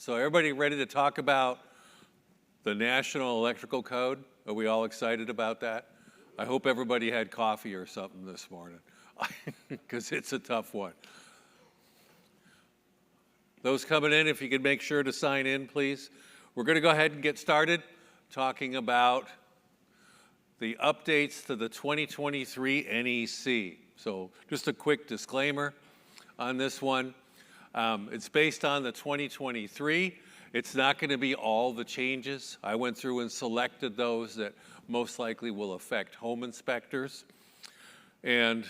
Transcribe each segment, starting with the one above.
So everybody ready to talk about the National Electrical Code? Are we all excited about that? I hope everybody had coffee or something this morning, because it's a tough one. Those coming in, if you could make sure to sign in, please. We're going to go ahead and get started talking about the updates to the 2023 NEC. So just a quick disclaimer on this one. It's based on the 2023. It's not going to be all the changes. I went through and selected those that most likely will affect home inspectors. And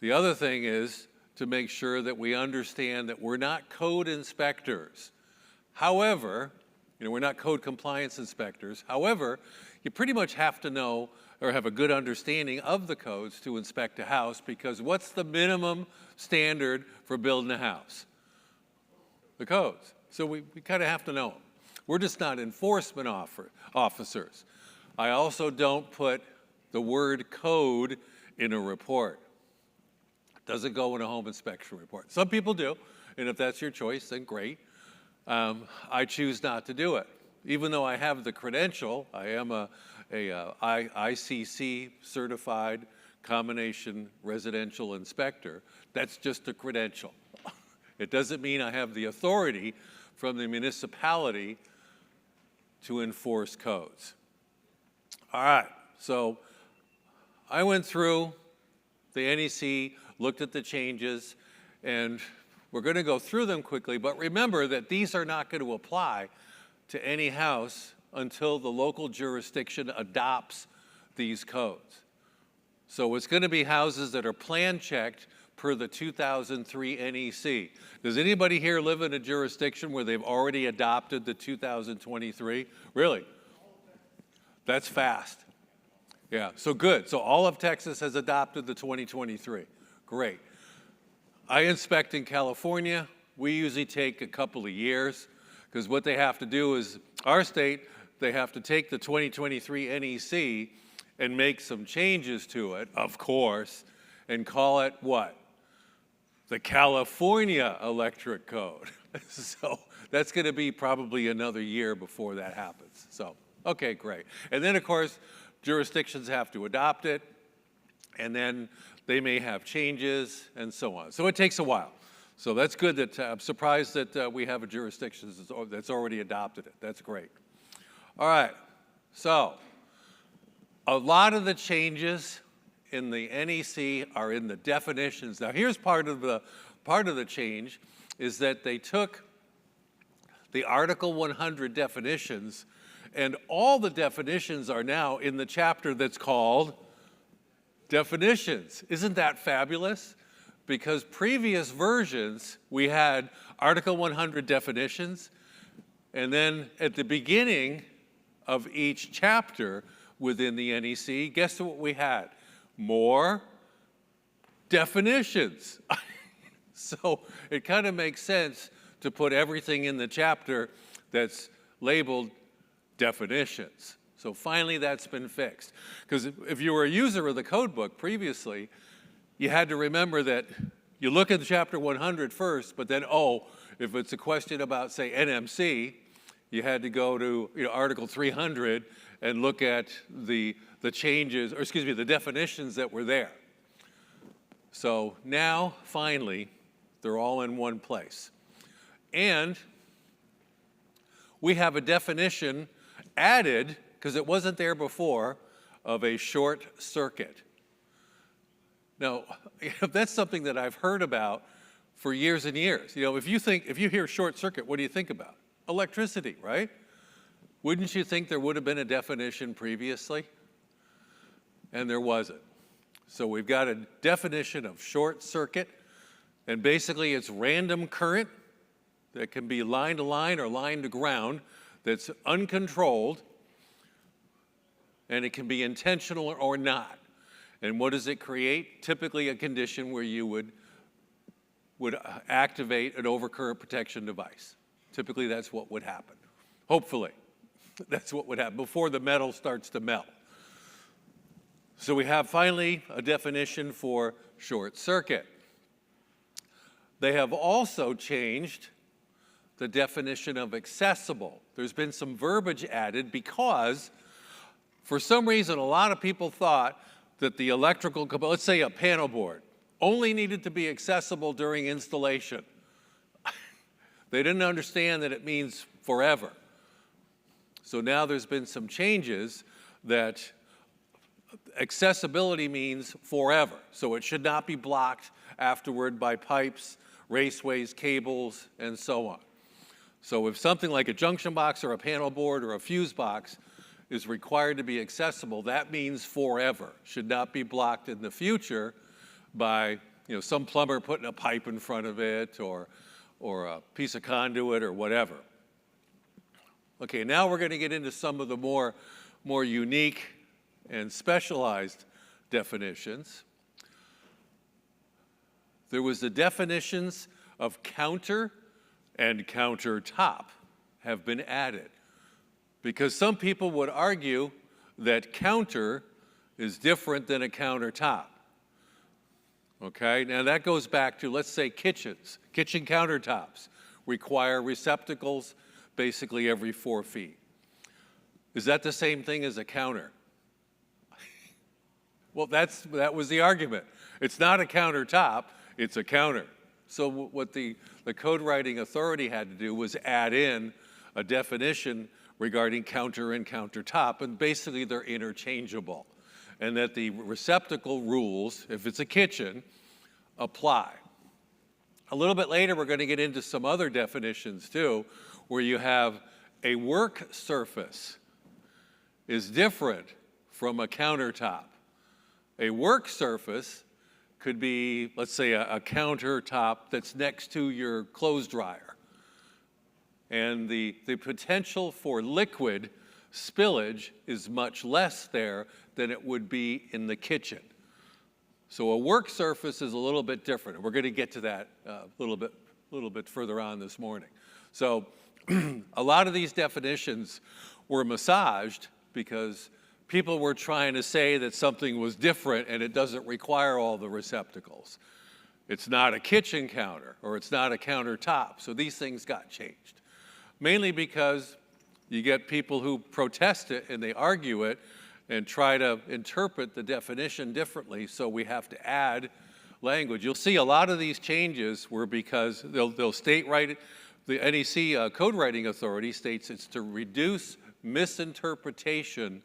the other thing is to make sure that we understand that we're not code inspectors. However, we're not code compliance inspectors. However, you pretty much have to know or have a good understanding of the codes to inspect a house, because what's the minimum standard for building a house? The codes. So we kind of have to know them. We're just not enforcement officers. I also don't put the word code in a report. It doesn't go in a home inspection report. Some people do, and if that's your choice, then great. I choose not to do it. Even though I have the credential, I am a ICC certified combination residential inspector. That's just a credential. It doesn't mean I have the authority from the municipality to enforce codes. All right, so I went through the NEC, looked at the changes, and we're going to go through them quickly, but remember that these are not going to apply to any house until the local jurisdiction adopts these codes. So it's going to be houses that are plan checked per the 2003 NEC. Does anybody here live in a jurisdiction where they've already adopted the 2023? Really? That's fast. Yeah, so good. So all of Texas has adopted the 2023. Great. I inspect in California. We usually take a couple of years, because what they have to do is, our state, they have to take the 2023 NEC and make some changes to it, of course, and call it what? The California Electric Code. So that's going to be probably another year before that happens. So, okay, great. And then, of course, jurisdictions have to adopt it, and then they may have changes and so on. So it takes a while. So that's good. That I'm surprised that we have a jurisdiction that's already adopted it. That's great. All right. So a lot of the changes in the NEC are in the definitions. Now here's part of the change is that they took the Article 100 definitions, and all the definitions are now in the chapter that's called Definitions. Isn't that fabulous? Because previous versions, we had Article 100 definitions, and then at the beginning of each chapter within the NEC, guess what we had? More definitions. So it kind of makes sense to put everything in the chapter that's labeled definitions. So finally that's been fixed. Because if you were a user of the code book previously, you had to remember that you look at chapter 100 first, but then, if it's a question about, say, NMC, you had to go to Article 300 and look at the changes, or excuse me, the definitions that were there. So now, finally, they're all in one place. And we have a definition added, because it wasn't there before, of a short circuit. Now, that's something that I've heard about for years and years. If you hear short circuit, what do you think about? Electricity, right? Wouldn't you think there would have been a definition previously? And there wasn't. So we've got a definition of short circuit, and basically it's random current that can be line to line or line to ground that's uncontrolled, and it can be intentional or not. And what does it create? Typically a condition where you would activate an overcurrent protection device. Typically that's what would happen. Hopefully, that's what would happen before the metal starts to melt. So we have finally a definition for short circuit. They have also changed the definition of accessible. There's been some verbiage added because for some reason a lot of people thought that the electrical, let's say a panel board, only needed to be accessible during installation. They didn't understand that it means forever. So now there's been some changes that accessibility means forever. So it should not be blocked afterward by pipes, raceways, cables, and so on. So if something like a junction box or a panel board or a fuse box is required to be accessible, that means forever. Should not be blocked in the future by some plumber putting a pipe in front of it or a piece of conduit or whatever. Okay, now we're going to get into some of the more unique and specialized definitions. There was the definitions of counter and countertop have been added because some people would argue that counter is different than a countertop. Okay, now that goes back to, let's say, kitchens. Kitchen countertops require receptacles basically every 4 feet. Is that the same thing as a counter? Well, that was the argument. It's not a countertop, it's a counter. So what the code writing authority had to do was add in a definition regarding counter and countertop, and basically they're interchangeable. And that the receptacle rules, if it's a kitchen, apply. A little bit later, we're going to get into some other definitions too, where you have a work surface is different from a countertop. A work surface could be, let's say, a countertop that's next to your clothes dryer. And the potential for liquid spillage is much less there than it would be in the kitchen. So a work surface is a little bit different. We're going to get to that a little bit further on this morning. So a lot of these definitions were massaged because people were trying to say that something was different and it doesn't require all the receptacles. It's not a kitchen counter or it's not a countertop. So these things got changed. Mainly because you get people who protest it and they argue it and try to interpret the definition differently, so we have to add language. You'll see a lot of these changes were because they'll state right, the NEC code writing authority states it's to reduce misinterpretation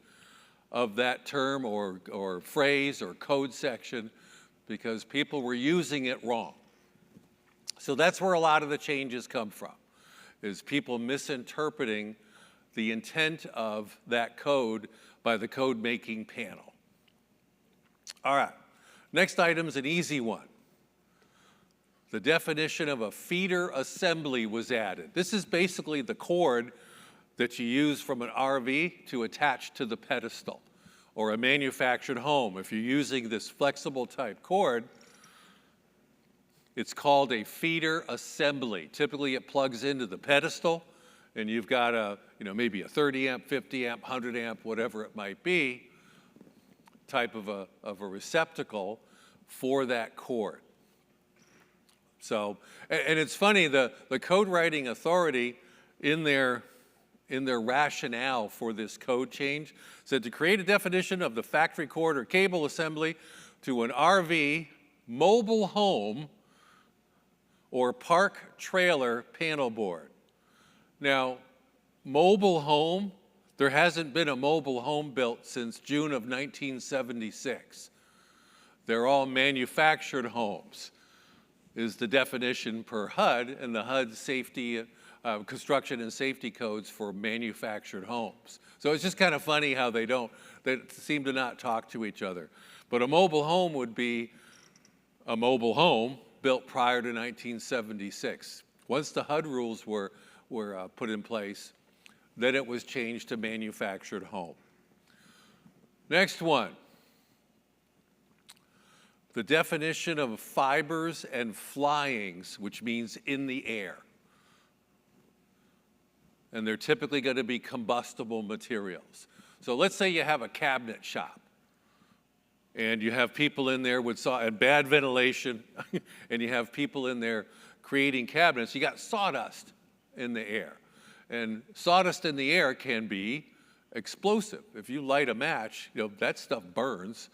of that term or phrase or code section because people were using it wrong. So that's where a lot of the changes come from, is people misinterpreting the intent of that code by the code-making panel. All right, next item's an easy one. The definition of a feeder assembly was added. This is basically the cord that you use from an RV to attach to the pedestal or a manufactured home. If you're using this flexible type cord, it's called a feeder assembly. Typically it plugs into the pedestal and you've got maybe a 30 amp, 50 amp, 100 amp, whatever it might be, type of a receptacle for that cord. So, and it's funny, the code writing authority in their rationale for this code change said to create a definition of the factory cord or cable assembly to an RV, mobile home, or park trailer panel board. Now, mobile home, there hasn't been a mobile home built since June of 1976. They're all manufactured homes, is the definition per HUD, and the HUD safety, construction and safety codes for manufactured homes. So it's just kind of funny how they seem to not talk to each other. But a mobile home would be a mobile home built prior to 1976. Once the HUD rules were put in place, then it was changed to manufactured home. Next one. The definition of fibers and flyings, which means in the air. And they're typically going to be combustible materials. So let's say you have a cabinet shop and you have people in there with bad ventilation and you have people in there creating cabinets. You got sawdust in the air. And sawdust in the air can be explosive. If you light a match, that stuff burns.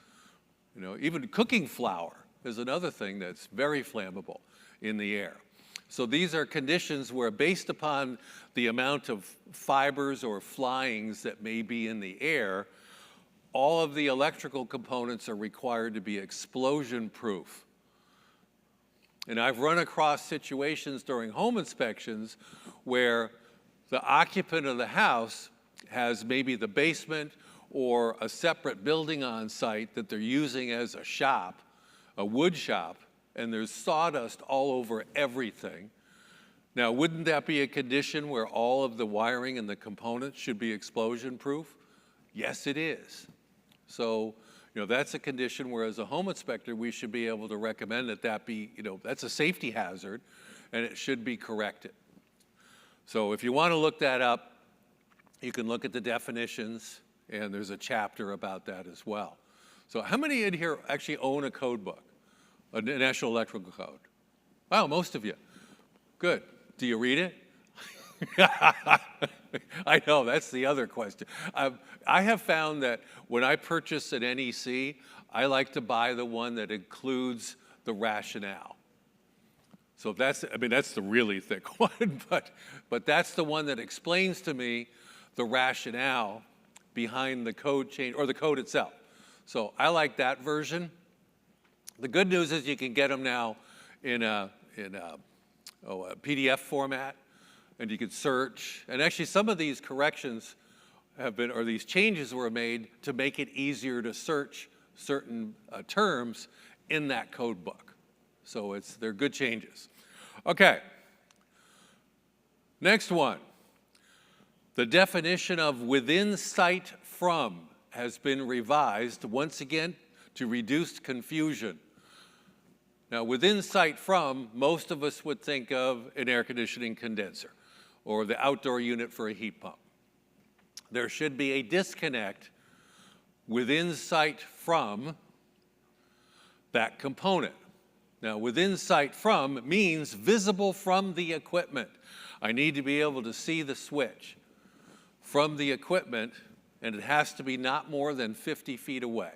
Even cooking flour is another thing that's very flammable in the air. So these are conditions where, based upon the amount of fibers or flyings that may be in the air, all of the electrical components are required to be explosion-proof. And I've run across situations during home inspections where the occupant of the house has maybe the basement or a separate building on site that they're using as a shop, a wood shop, and there's sawdust all over everything. Now, wouldn't that be a condition where all of the wiring and the components should be explosion-proof? Yes, it is. So, that's a condition where, as a home inspector, we should be able to recommend that be, that's a safety hazard, and it should be corrected. So if you want to look that up, you can look at the definitions, and there's a chapter about that as well. So how many in here actually own a code book, a National Electrical Code? Wow, most of you. Good. Do you read it? I know, that's the other question. I have found that when I purchase an NEC, I like to buy the one that includes the rationale. So that's the really thick one, but that's the one that explains to me the rationale behind the code change, or the code itself. So I like that version. The good news is you can get them now in a PDF format, and you can search. And actually, some of these corrections have been, or these changes were made to make it easier to search certain terms in that code book. So they're good changes. Okay. Next one. The definition of within sight from has been revised once again to reduce confusion. Now, within sight from, most of us would think of an air conditioning condenser or the outdoor unit for a heat pump. There should be a disconnect within sight from that component. Now, within sight from means visible from the equipment. I need to be able to see the switch from the equipment, and it has to be not more than 50 feet away.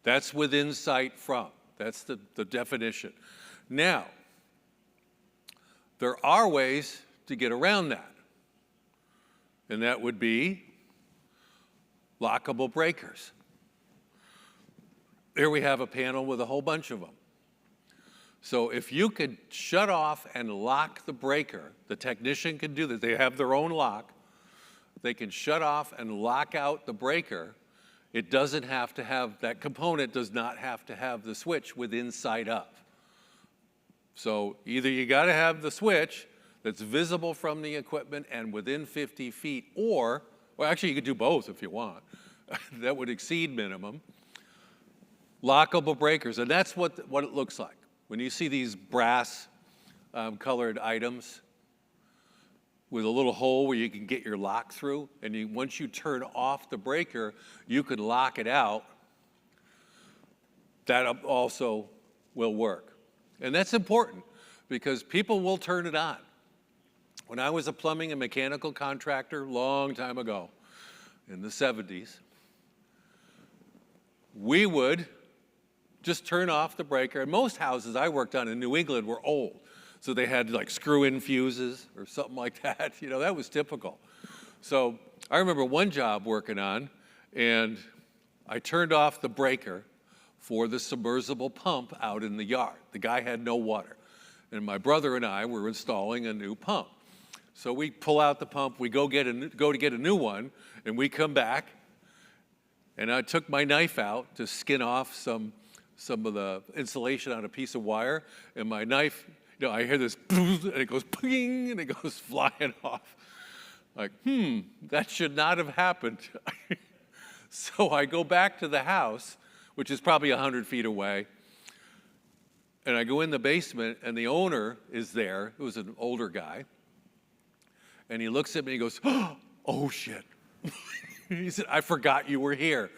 That's within sight from. That's the definition. Now, there are ways to get around that, and that would be lockable breakers. Here we have a panel with a whole bunch of them. So if you could shut off and lock the breaker, the technician can do that. They have their own lock. They can shut off and lock out the breaker. It doesn't have to have, that component does not have to have the switch within sight of. So either you got to have the switch that's visible from the equipment and within 50 feet, or, well, actually you could do both if you want. That would exceed minimum. Lockable breakers, and that's what it looks like. When you see these brass colored items with a little hole where you can get your lock through, and once you turn off the breaker, you can lock it out, that also will work. And that's important because people will turn it on. When I was a plumbing and mechanical contractor long time ago, in the 70s, we would just turn off the breaker. And most houses I worked on in New England were old. So they had like screw-in fuses or something like that. That was typical. So I remember one job working on, and I turned off the breaker for the submersible pump out in the yard. The guy had no water. And my brother and I were installing a new pump. So we pull out the pump, we go to get a new one, and we come back, and I took my knife out to skin off some of the insulation on a piece of wire, and my knife, I hear this, and it goes ping, and it goes flying off. Like, that should not have happened. So I go back to the house, which is probably 100 feet away, and I go in the basement, and the owner is there. It was an older guy, and he looks at me and he goes, "Oh, shit." He said, "I forgot you were here."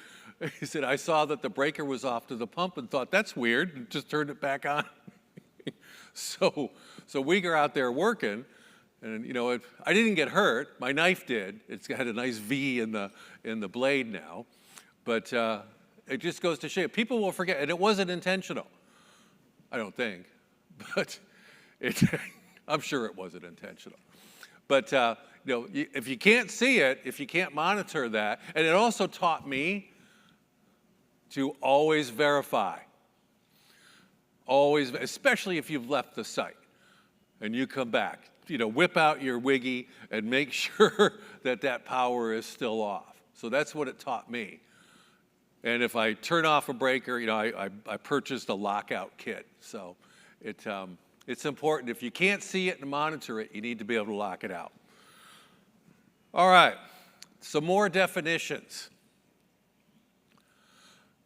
He said, "I saw that the breaker was off to the pump and thought, that's weird," and just turned it back on. So we are out there working, And I didn't get hurt. My knife did. It's got a nice V in the blade now. But it just goes to show people will forget, and it wasn't intentional. I don't think, but I'm sure it wasn't intentional. But if you can't see it, if you can't monitor that, and it also taught me to always verify. Always, especially if you've left the site and you come back. Whip out your wiggy and make sure that power is still off. So that's what it taught me. And if I turn off a breaker, I purchased a lockout kit. So it's important. If you can't see it and monitor it, you need to be able to lock it out. All right, some more definitions.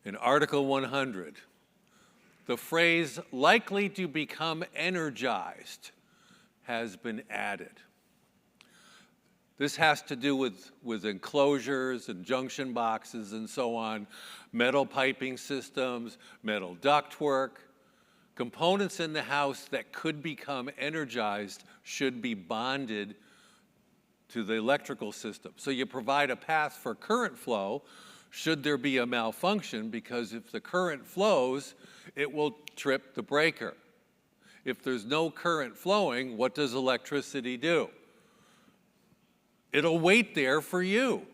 In Article 100, the phrase likely to become energized has been added. This has to do with enclosures and junction boxes and so on, metal piping systems, metal ductwork. Components in the house that could become energized should be bonded to the electrical system. So you provide a path for current flow should there be a malfunction, because if the current flows, it will trip the breaker. If there's no current flowing, what does electricity do? It'll wait there for you.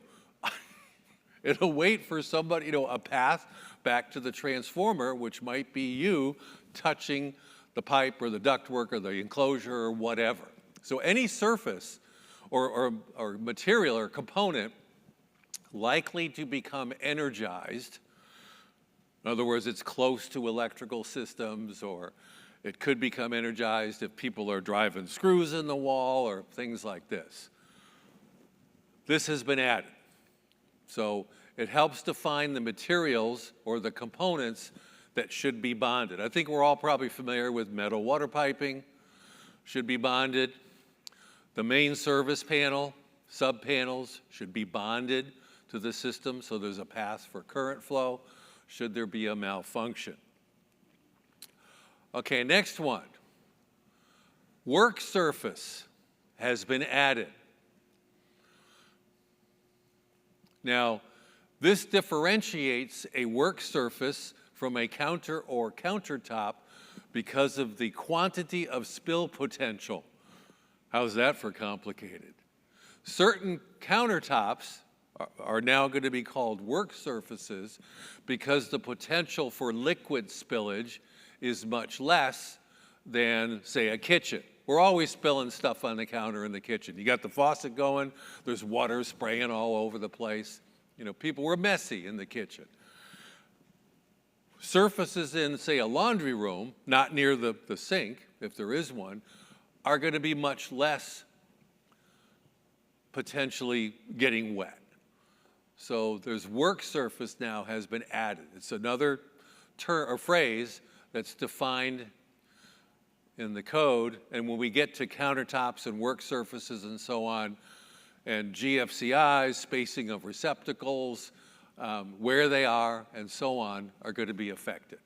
It'll wait for somebody, a path back to the transformer, which might be you touching the pipe or the ductwork or the enclosure or whatever. So any surface or material or component likely to become energized, in other words, it's close to electrical systems, or it could become energized if people are driving screws in the wall or things like this. This has been added. So it helps define the materials or the components that should be bonded. I think we're all probably familiar with metal water piping, should be bonded. The main service panel, sub-panels should be bonded to the system so there's a path for current flow should there be a malfunction. Okay, next one. Work surface has been added. Now, this differentiates a work surface from a counter or countertop because of the quantity of spill potential. How's that for complicated? Certain countertops are now going to be called work surfaces because the potential for liquid spillage is much less than, say, a kitchen. We're always spilling stuff on the counter in the kitchen. You got the faucet going, there's water spraying all over the place. People were messy in the kitchen. Surfaces in, say, a laundry room, not near the sink, if there is one, are going to be much less potentially getting wet. So there's work surface now has been added. It's another term or phrase that's defined in the code, and when we get to countertops and work surfaces and so on, and GFCIs, spacing of receptacles, where they are, and so on, are going to be affected.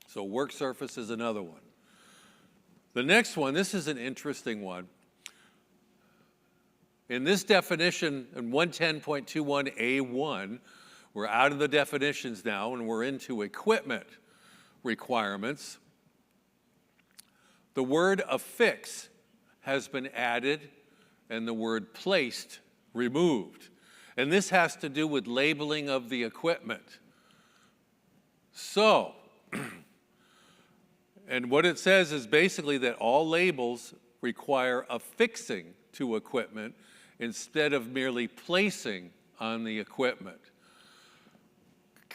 So work surface is another one. The next one, this is an interesting one. In this definition, in 110.21A1, we're out of the definitions now, and we're into equipment requirements. The word affix has been added and the word placed removed. And this has to do with labeling of the equipment. So, and what it says is basically that all labels require affixing to equipment instead of merely placing on the equipment.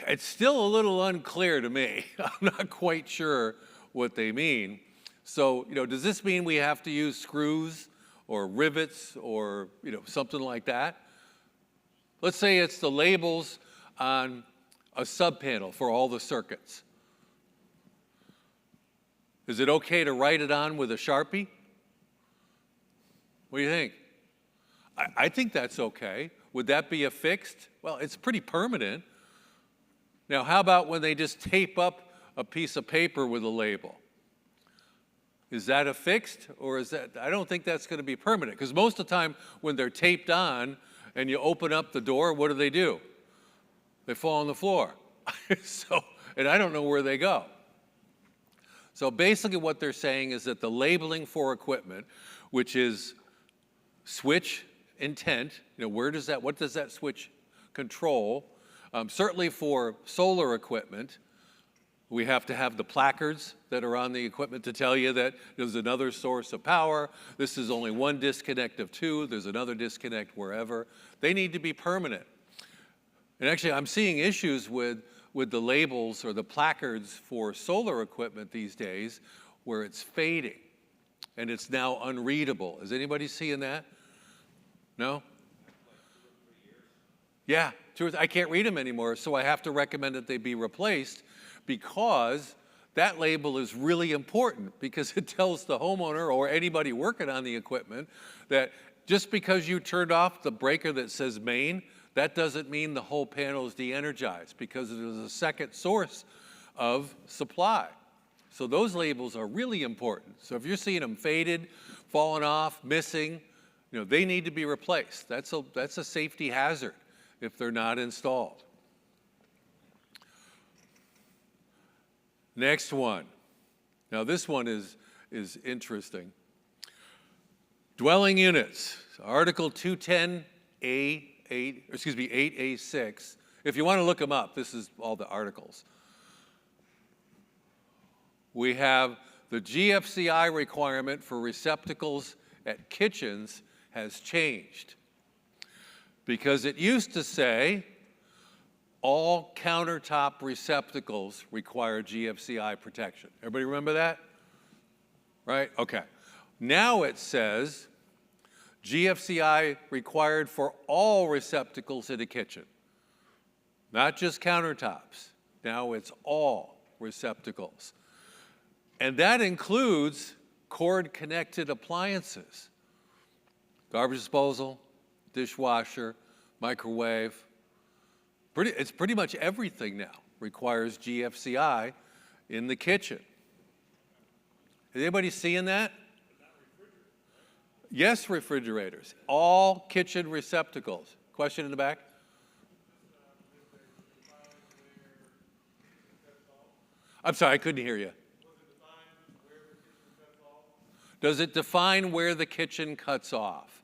It's still a little unclear to me. I'm not quite sure what they mean. So, does this mean we have to use screws or rivets or, something like that? Let's say it's the labels on a sub-panel for all the circuits. Is it okay to write it on with a Sharpie? What do you think? I think that's okay. Would that be affixed? Well, it's pretty permanent. Now, how about when they just tape up a piece of paper with a label? Is that a fixed, or is that, I don't think that's going to be permanent, because most of the time when they're taped on and you open up the door, what do? They fall on the floor. And I don't know where they go. So basically what they're saying is that the labeling for equipment, which is switch intent, what does that switch control? Certainly for solar equipment, we have to have the placards that are on the equipment to tell you that there's another source of power. This is only one disconnect of two. There's another disconnect wherever. They need to be permanent. And actually, I'm seeing issues with the labels or the placards for solar equipment these days where it's fading and it's now unreadable. Is anybody seeing that? No? Yeah, I can't read them anymore, so I have to recommend that they be replaced, because that label is really important, because it tells the homeowner or anybody working on the equipment that just because you turned off the breaker that says main, that doesn't mean the whole panel is de-energized, because there's a second source of supply. So those labels are really important. So if you're seeing them faded, falling off, missing, they need to be replaced. That's a safety hazard if they're not installed. Next one. Now this one is interesting. Dwelling units, Article 8A6. If you want to look them up, this is all the articles. We have the GFCI requirement for receptacles at kitchens has changed, because it used to say all countertop receptacles require GFCI protection. Everybody remember that? Right? Okay. Now it says GFCI required for all receptacles in a kitchen, not just countertops. Now it's all receptacles. And that includes cord-connected appliances. Garbage disposal, dishwasher, microwave. It's pretty much everything now requires GFCI in the kitchen. Is anybody seeing that? Yes, refrigerators. All kitchen receptacles. Question in the back? I'm sorry, I couldn't hear you. Does it define where the kitchen cuts off?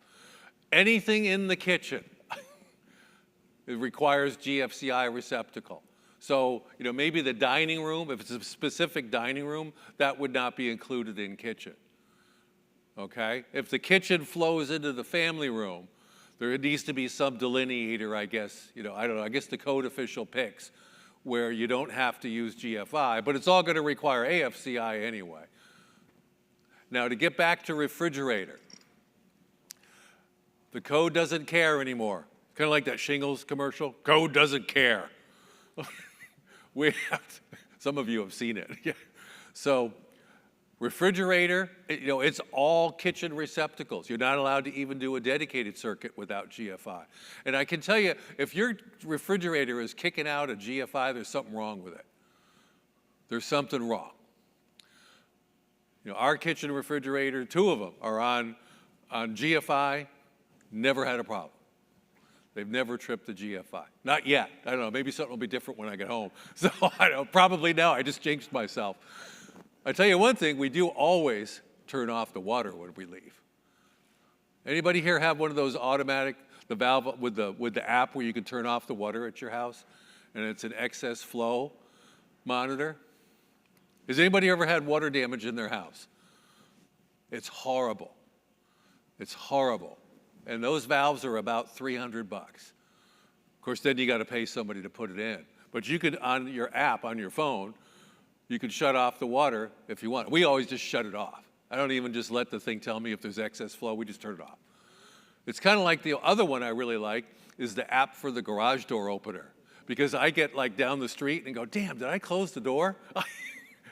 Anything in the kitchen, it requires GFCI receptacle. So, maybe the dining room, if it's a specific dining room, that would not be included in kitchen. Okay? If the kitchen flows into the family room, there needs to be some delineator, I guess. I don't know, I guess the code official picks where you don't have to use GFI, but it's all going to require AFCI anyway. Now, to get back to refrigerator, the code doesn't care anymore. Kind of like that Shingles commercial. Code doesn't care. Some of you have seen it. Yeah. So, refrigerator, it's all kitchen receptacles. You're not allowed to even do a dedicated circuit without GFI. And I can tell you, if your refrigerator is kicking out a GFI, there's something wrong with it. There's something wrong. Our kitchen refrigerator, 2 of them are on GFI, never had a problem. They've never tripped the GFI. Not yet. I don't know, maybe something will be different when I get home. So I don't, probably no, I just jinxed myself. I tell you one thing, we do always turn off the water when we leave. Anybody here have one of those automatic, the valve with the app where you can turn off the water at your house, and it's an excess flow monitor? Has anybody ever had water damage in their house? It's horrible. It's horrible. And those valves are about $300. Of course, then you got to pay somebody to put it in. But you could, on your app, on your phone, you could shut off the water if you want. We always just shut it off. I don't even just let the thing tell me if there's excess flow. We just turn it off. It's kind of like the other one I really like is the app for the garage door opener. Because I get down the street and go, damn, did I close the door?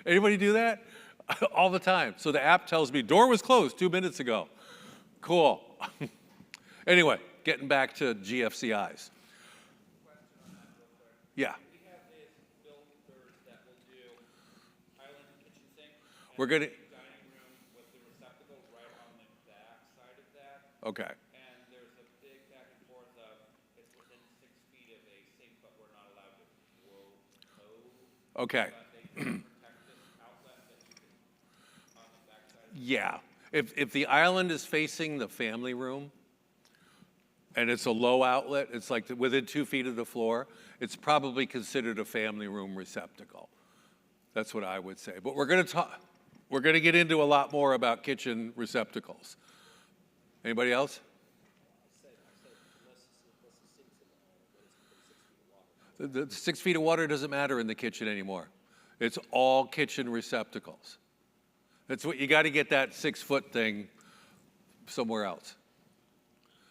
Anybody do that? All the time. So the app tells me, door was closed 2 minutes ago. Cool. Anyway, getting back to GFCIs. Yeah. We're going to, Okay. And there's a big back and forth of it's within 6 feet of a sink, but we're not allowed to blow code. Okay. But they can protect this outlet that you can on the backside. Yeah. If the island is facing the family room and it's a low outlet, it's like within 2 feet of the floor, it's probably considered a family room receptacle. That's what I would say. But we're going to get into a lot more about kitchen receptacles. Anybody else? The 6 feet of water doesn't matter in the kitchen anymore. It's all kitchen receptacles. That's what you got to get that 6 foot thing somewhere else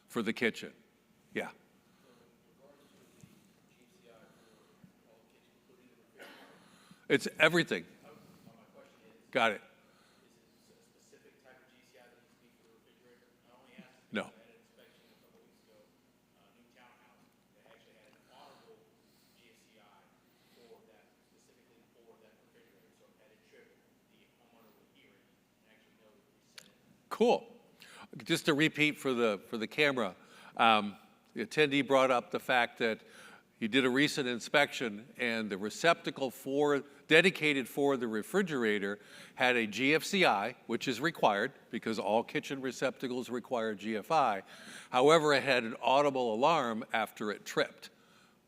for the kitchen. Yeah. It's everything. Got it. No. Cool. Just to repeat for the camera, the attendee brought up the fact that he did a recent inspection and the receptacle dedicated for the refrigerator had a GFCI, which is required because all kitchen receptacles require GFI. However, it had an audible alarm after it tripped,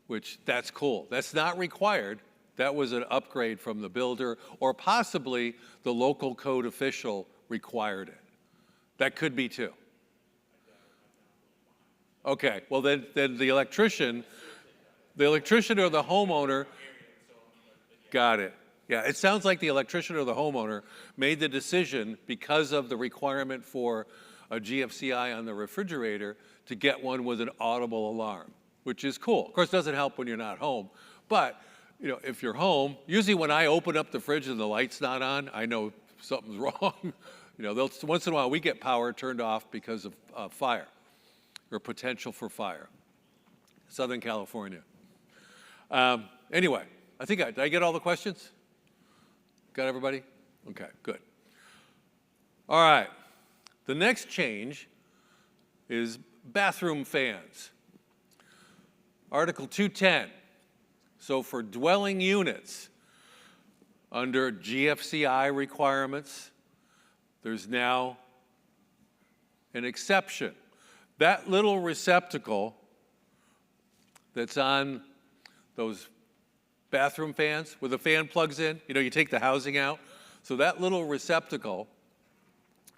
which that's cool. That's not required. That was an upgrade from the builder, or possibly the local code official required it. That could be too. Okay, well then the electrician or the homeowner, got it. Yeah, it sounds like the electrician or the homeowner made the decision because of the requirement for a GFCI on the refrigerator to get one with an audible alarm, which is cool. Of course, it doesn't help when you're not home, but you know, if you're home, usually when I open up the fridge and the light's not on, I know something's wrong. You know, once in a while we get power turned off because of fire or potential for fire. Southern California. Anyway, did I get all the questions? Got everybody? Okay, good. All right, the next change is bathroom fans. Article 210. So for dwelling units under GFCI requirements, there's now an exception. That little receptacle that's on those bathroom fans where the fan plugs in, you know, you take the housing out. So that little receptacle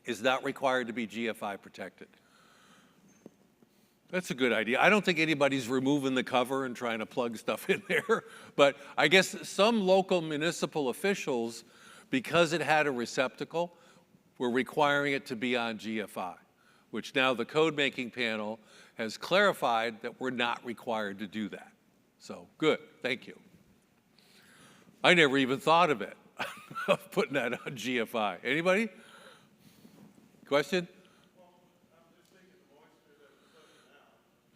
is not required to be GFI protected. That's a good idea. I don't think anybody's removing the cover and trying to plug stuff in there, but I guess some local municipal officials, because it had a receptacle, were requiring it to be on GFI, which now the code-making panel has clarified that we're not required to do that. So, good, thank you. I never even thought of it, of putting that on GFI. Anybody? Question?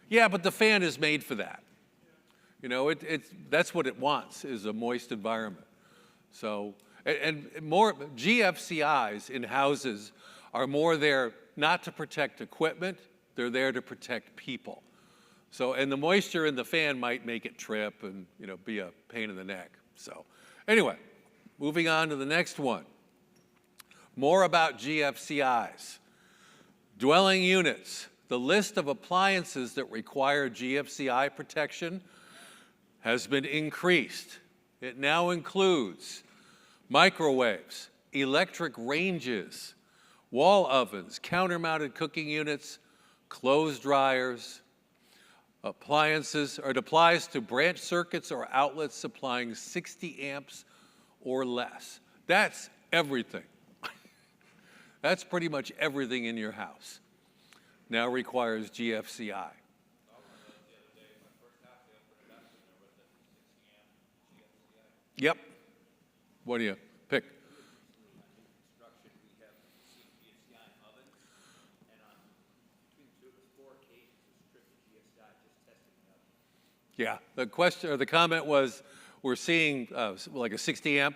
Yeah, but the fan is made for that. You know, that's what it wants, is a moist environment. So, and more GFCIs in houses are more there not to protect equipment, they're there to protect people. So, and the moisture in the fan might make it trip and, you know, be a pain in the neck. So, anyway, moving on to the next one. More about GFCIs. Dwelling units. The list of appliances that require GFCI protection has been increased. It now includes microwaves, electric ranges, wall ovens, counter-mounted cooking units, clothes dryers, appliances, or it applies to branch circuits or outlets supplying 60 amps or less. That's everything. That's pretty much everything in your house. Now requires GFCI. Yep. What do you pick? Yeah, the question or the comment was, we're seeing like a 60 amp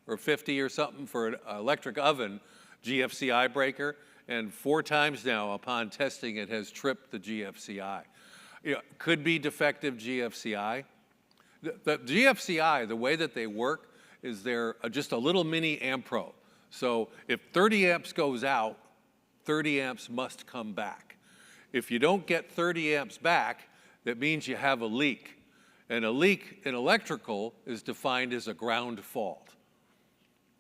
or 50 or something for an electric oven GFCI breaker, and 4 times now upon testing it has tripped the GFCI. You know, could be defective GFCI. The GFCI, the way that they work is they're just a little mini amp probe. So if 30 amps goes out, 30 amps must come back. If you don't get 30 amps back, that means you have a leak. And a leak in electrical is defined as a ground fault.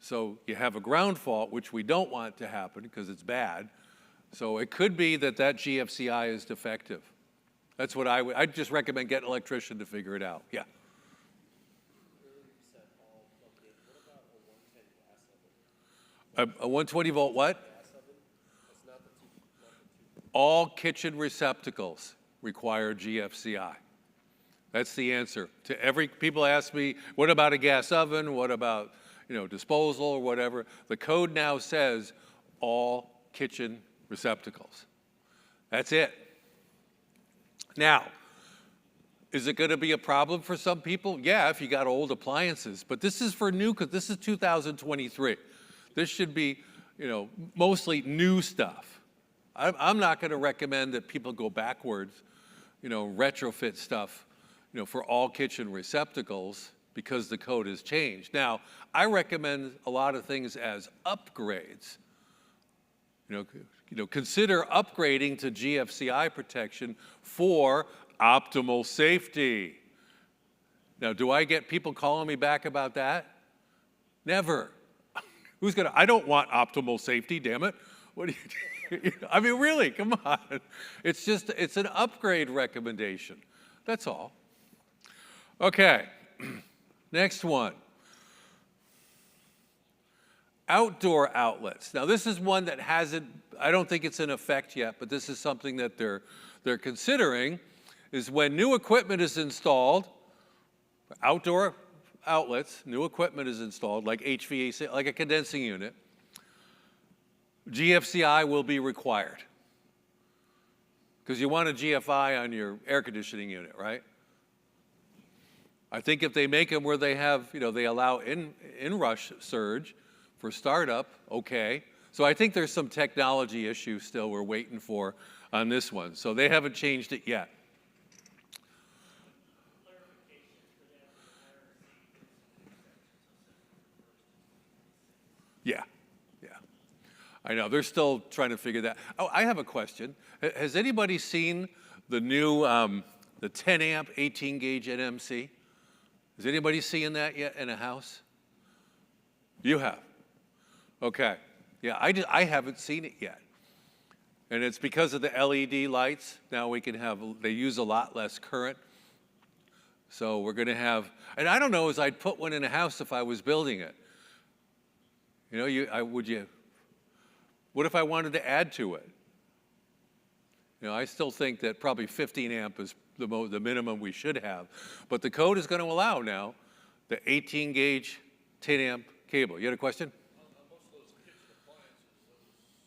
So you have a ground fault, which we don't want to happen because it's bad. So it could be that that GFCI is defective. That's what I'd just recommend getting an electrician to figure it out. Yeah. A 120 volt what? All kitchen receptacles require GFCI. That's the answer. To every, people ask me, what about a gas oven? What about, you know, disposal or whatever? The code now says all kitchen receptacles. That's it. Now, is it going to be a problem for some people? Yeah, if you got old appliances. But this is for new, because this is 2023. This should be, you know, mostly new stuff. I'm not going to recommend that people go backwards, you know, retrofit stuff, you know, for all kitchen receptacles because the code has changed. Now, I recommend a lot of things as upgrades. You know, consider upgrading to GFCI protection for optimal safety. Now, do I get people calling me back about that? Never. Who's gonna? I don't want optimal safety, damn it. What do you? I mean, really, come on. It's just, it's an upgrade recommendation. That's all. Okay, next one. Outdoor outlets. Now, this is one that hasn't, I don't think it's in effect yet, but this is something that they're considering, is when new equipment is installed, outdoor outlets, new equipment is installed, like HVAC, like a condensing unit, GFCI will be required. Because you want a GFI on your air conditioning unit, right? I think if they make them where they have, you know, they allow in-rush surge for startup, okay. So I think there's some technology issue still we're waiting for on this one. So they haven't changed it yet. Yeah, yeah. I know, they're still trying to figure that. Oh, I have a question. Has anybody seen the new, the 10 amp 18 gauge NMC? Is anybody seeing that yet in a house? You have? Okay. Yeah, I haven't seen it yet. And it's because of the LED lights. Now we can have, they use a lot less current. So we're going to have, and I don't know as I'd put one in a house if I was building it. You know, what if I wanted to add to it? You know, I still think that probably 15 amp is the minimum we should have. But the code is going to allow now the 18 gauge 10 amp cable. You had a question? Most of those kitchen appliances,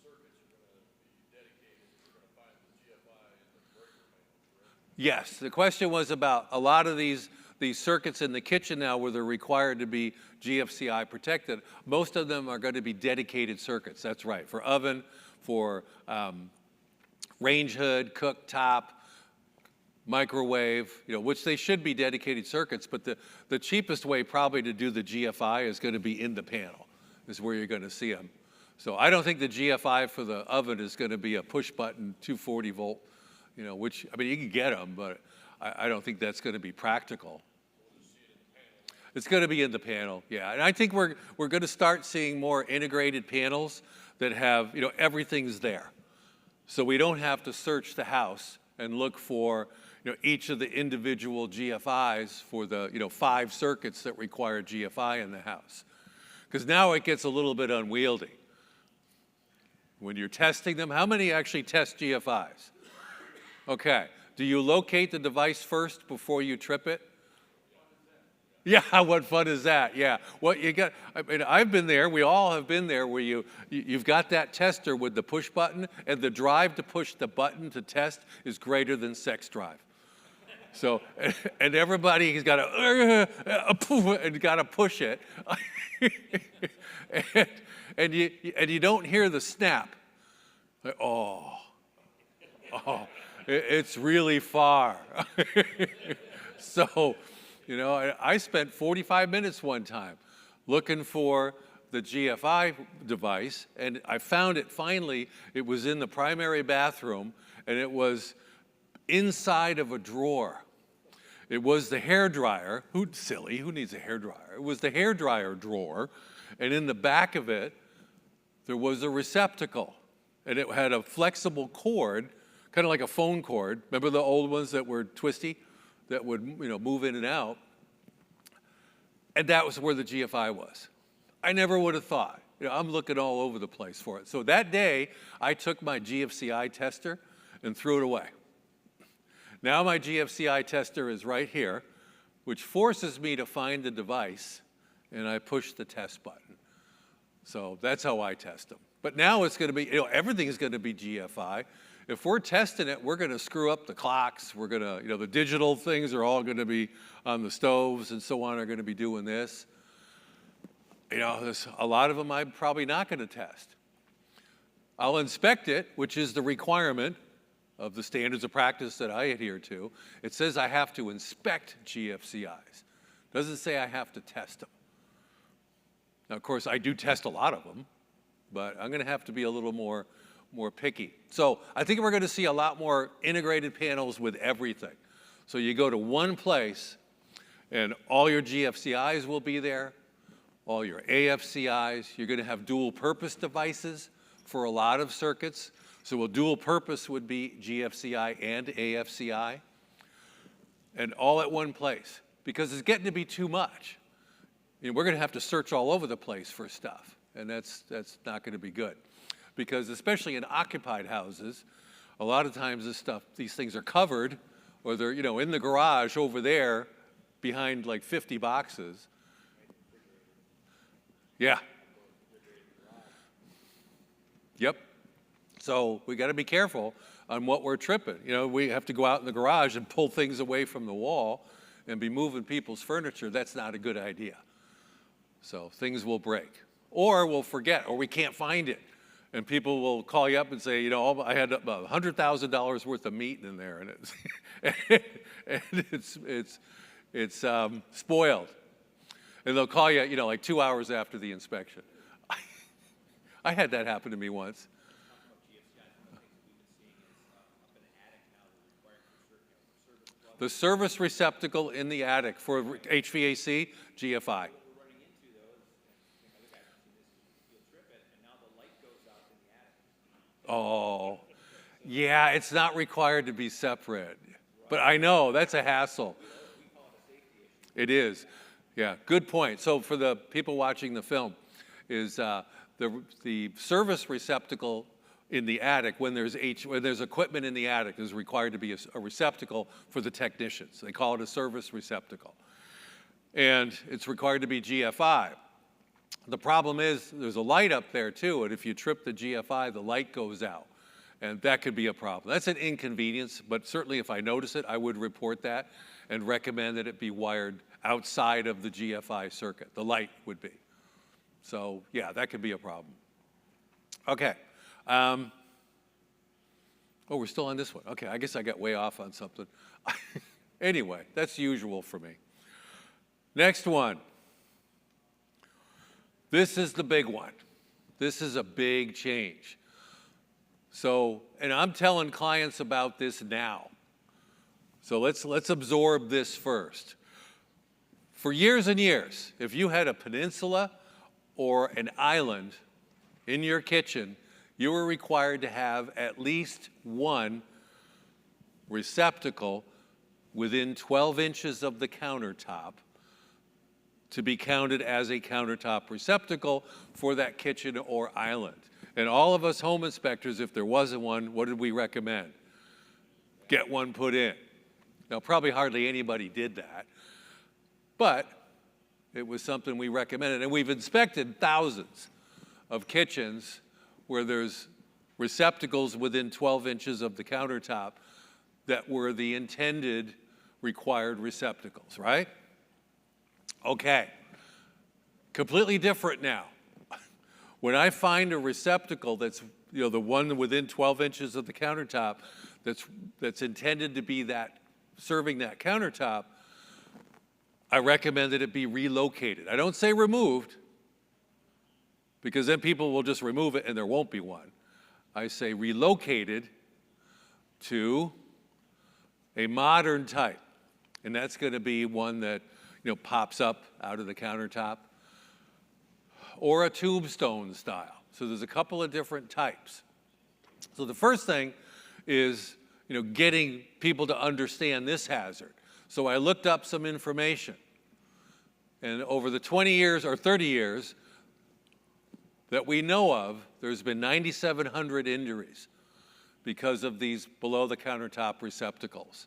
those circuits are going to be dedicated. You're going to find the GFI in the breaker panel, correct? Yes, the question was about a lot of these circuits in the kitchen now where they're required to be GFCI protected. Most of them are going to be dedicated circuits, that's right, for oven, for range hood, cooktop, microwave, you know, which they should be dedicated circuits, but the cheapest way probably to do the GFI is going to be in the panel, is where you're going to see them. So I don't think the GFI for the oven is going to be a push button 240 volt, you know, which, I mean, you can get them, but I don't think that's going to be practical. It's going to be in the panel, yeah. And I think we're going to start seeing more integrated panels that have, you know, everything's there. So we don't have to search the house and look for, you know, each of the individual GFIs for the, you know, 5 circuits that require GFI in the house. Because now it gets a little bit unwieldy. When you're testing them, how many actually test GFIs? Okay. Do you locate the device first before you trip it? Yeah, what fun is that? Yeah. Well, you got, I mean, I've been there, we all have been there where you've got that tester with the push button, and the drive to push the button to test is greater than sex drive. So, and everybody's got to push it. and you don't hear the snap. Like, it's really far. So, you know, I spent 45 minutes one time looking for the GFI device, and I found it finally. It was in the primary bathroom, and it was inside of a drawer. It was the hairdryer. Who needs a hairdryer? It was the hairdryer drawer, and in the back of it, there was a receptacle, and it had a flexible cord, kind of like a phone cord. Remember the old ones that were twisty, that would, you know, move in and out? And that was where the GFI was. I never would have thought. You know, I'm looking all over the place for it. So that day, I took my GFCI tester and threw it away. Now my GFCI tester is right here, which forces me to find the device, and I push the test button. So that's how I test them. But now it's going to be, you know, everything's going to be GFI. If we're testing it, we're going to screw up the clocks. We're going to, you know, the digital things are all going to be on the stoves and so on are going to be doing this. You know, there's a lot of them I'm probably not going to test. I'll inspect it, which is the requirement of the standards of practice that I adhere to. It says I have to inspect GFCIs. Doesn't say I have to test them. Now, of course, I do test a lot of them, but I'm going to have to be a little more picky. So I think we're going to see a lot more integrated panels with everything. So you go to one place, and all your GFCIs will be there, all your AFCIs. You're going to have dual purpose devices for a lot of circuits. So a dual purpose would be GFCI and AFCI, and all at one place, because it's getting to be too much. You know, we're going to have to search all over the place for stuff, and that's not going to be good. Because especially in occupied houses, a lot of times these things are covered, or they're, you know, in the garage over there behind like 50 boxes. Yeah. Yep. So we got to be careful on what we're tripping. You know, we have to go out in the garage and pull things away from the wall and be moving people's furniture. That's not a good idea. So things will break, or we'll forget, or we can't find it. And people will call you up and say, you know, I had about $100,000 worth of meat in there, and it's spoiled. And they'll call you, you know, like 2 hours after the inspection. I had that happen to me once. The service receptacle in the attic for HVAC, GFI. Oh, yeah, it's not required to be separate. But I know, that's a hassle. It is. Yeah, good point. So for the people watching the film, is the service receptacle in the attic, when there's equipment in the attic, is required to be a receptacle for the technicians. They call it a service receptacle. And it's required to be GFI. The problem is there's a light up there too, and if you trip the GFI, the light goes out. And that could be a problem. That's an inconvenience, but certainly if I notice it, I would report that and recommend that it be wired outside of the GFI circuit. The light would be. So yeah, that could be a problem. Okay. Oh, we're still on this one. Okay, I guess I got way off on something. Anyway, that's usual for me. Next one. This is the big one. This is a big change. So, and I'm telling clients about this now. So let's absorb this first. For years and years, if you had a peninsula or an island in your kitchen, you were required to have at least one receptacle within 12 inches of the countertop to be counted as a countertop receptacle for that kitchen or island. And all of us home inspectors, if there wasn't one, what did we recommend? Get one put in. Now, probably hardly anybody did that, but it was something we recommended. And we've inspected thousands of kitchens where there's receptacles within 12 inches of the countertop that were the intended required receptacles, right? Okay, completely different now. When I find a receptacle that's the one within 12 inches of the countertop that's intended to be that, serving that countertop, I recommend that it be relocated. I don't say removed, because then people will just remove it and there won't be one. I say relocated to a modern type. And that's going to be one that, pops up out of the countertop, or a tombstone style. So there's a couple of different types. So the first thing is, getting people to understand this hazard. So I looked up some information. And over the 20 years or 30 years that we know of, there's been 9,700 injuries because of these below-the-countertop receptacles.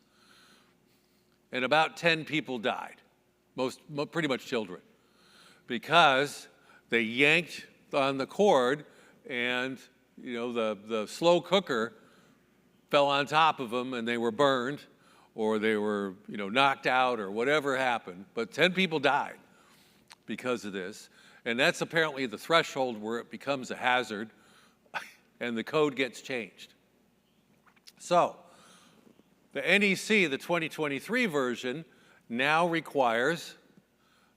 And about 10 people died, pretty much children, because they yanked on the cord and, the slow cooker fell on top of them and they were burned, or they were, knocked out, or whatever happened. But 10 people died because of this. And that's apparently the threshold where it becomes a hazard and the code gets changed. So the NEC, the 2023 version, now requires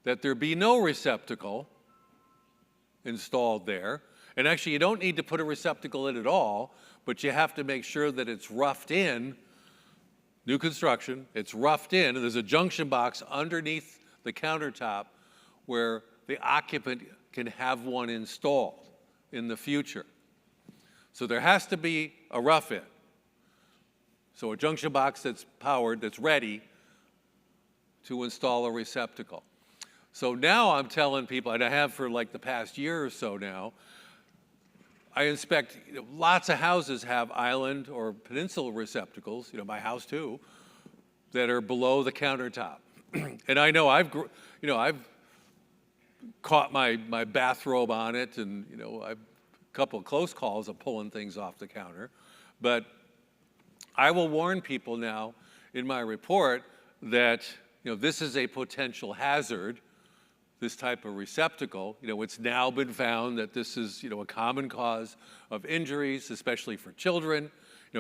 that there be no receptacle installed there. And actually, you don't need to put a receptacle in at all, but you have to make sure that it's roughed in. New construction, it's roughed in, and there's a junction box underneath the countertop where the occupant can have one installed in the future. So there has to be a rough-in. So a junction box that's powered, that's ready to install a receptacle. So now I'm telling people, and I have for like the past year or so now, I inspect, lots of houses have island or peninsula receptacles, my house too, that are below the countertop. And I know I've caught my bathrobe on it, and I've a couple of close calls of pulling things off the counter. But I will warn people now in my report that this is a potential hazard, this type of receptacle. It's now been found that this is a common cause of injuries, especially for children.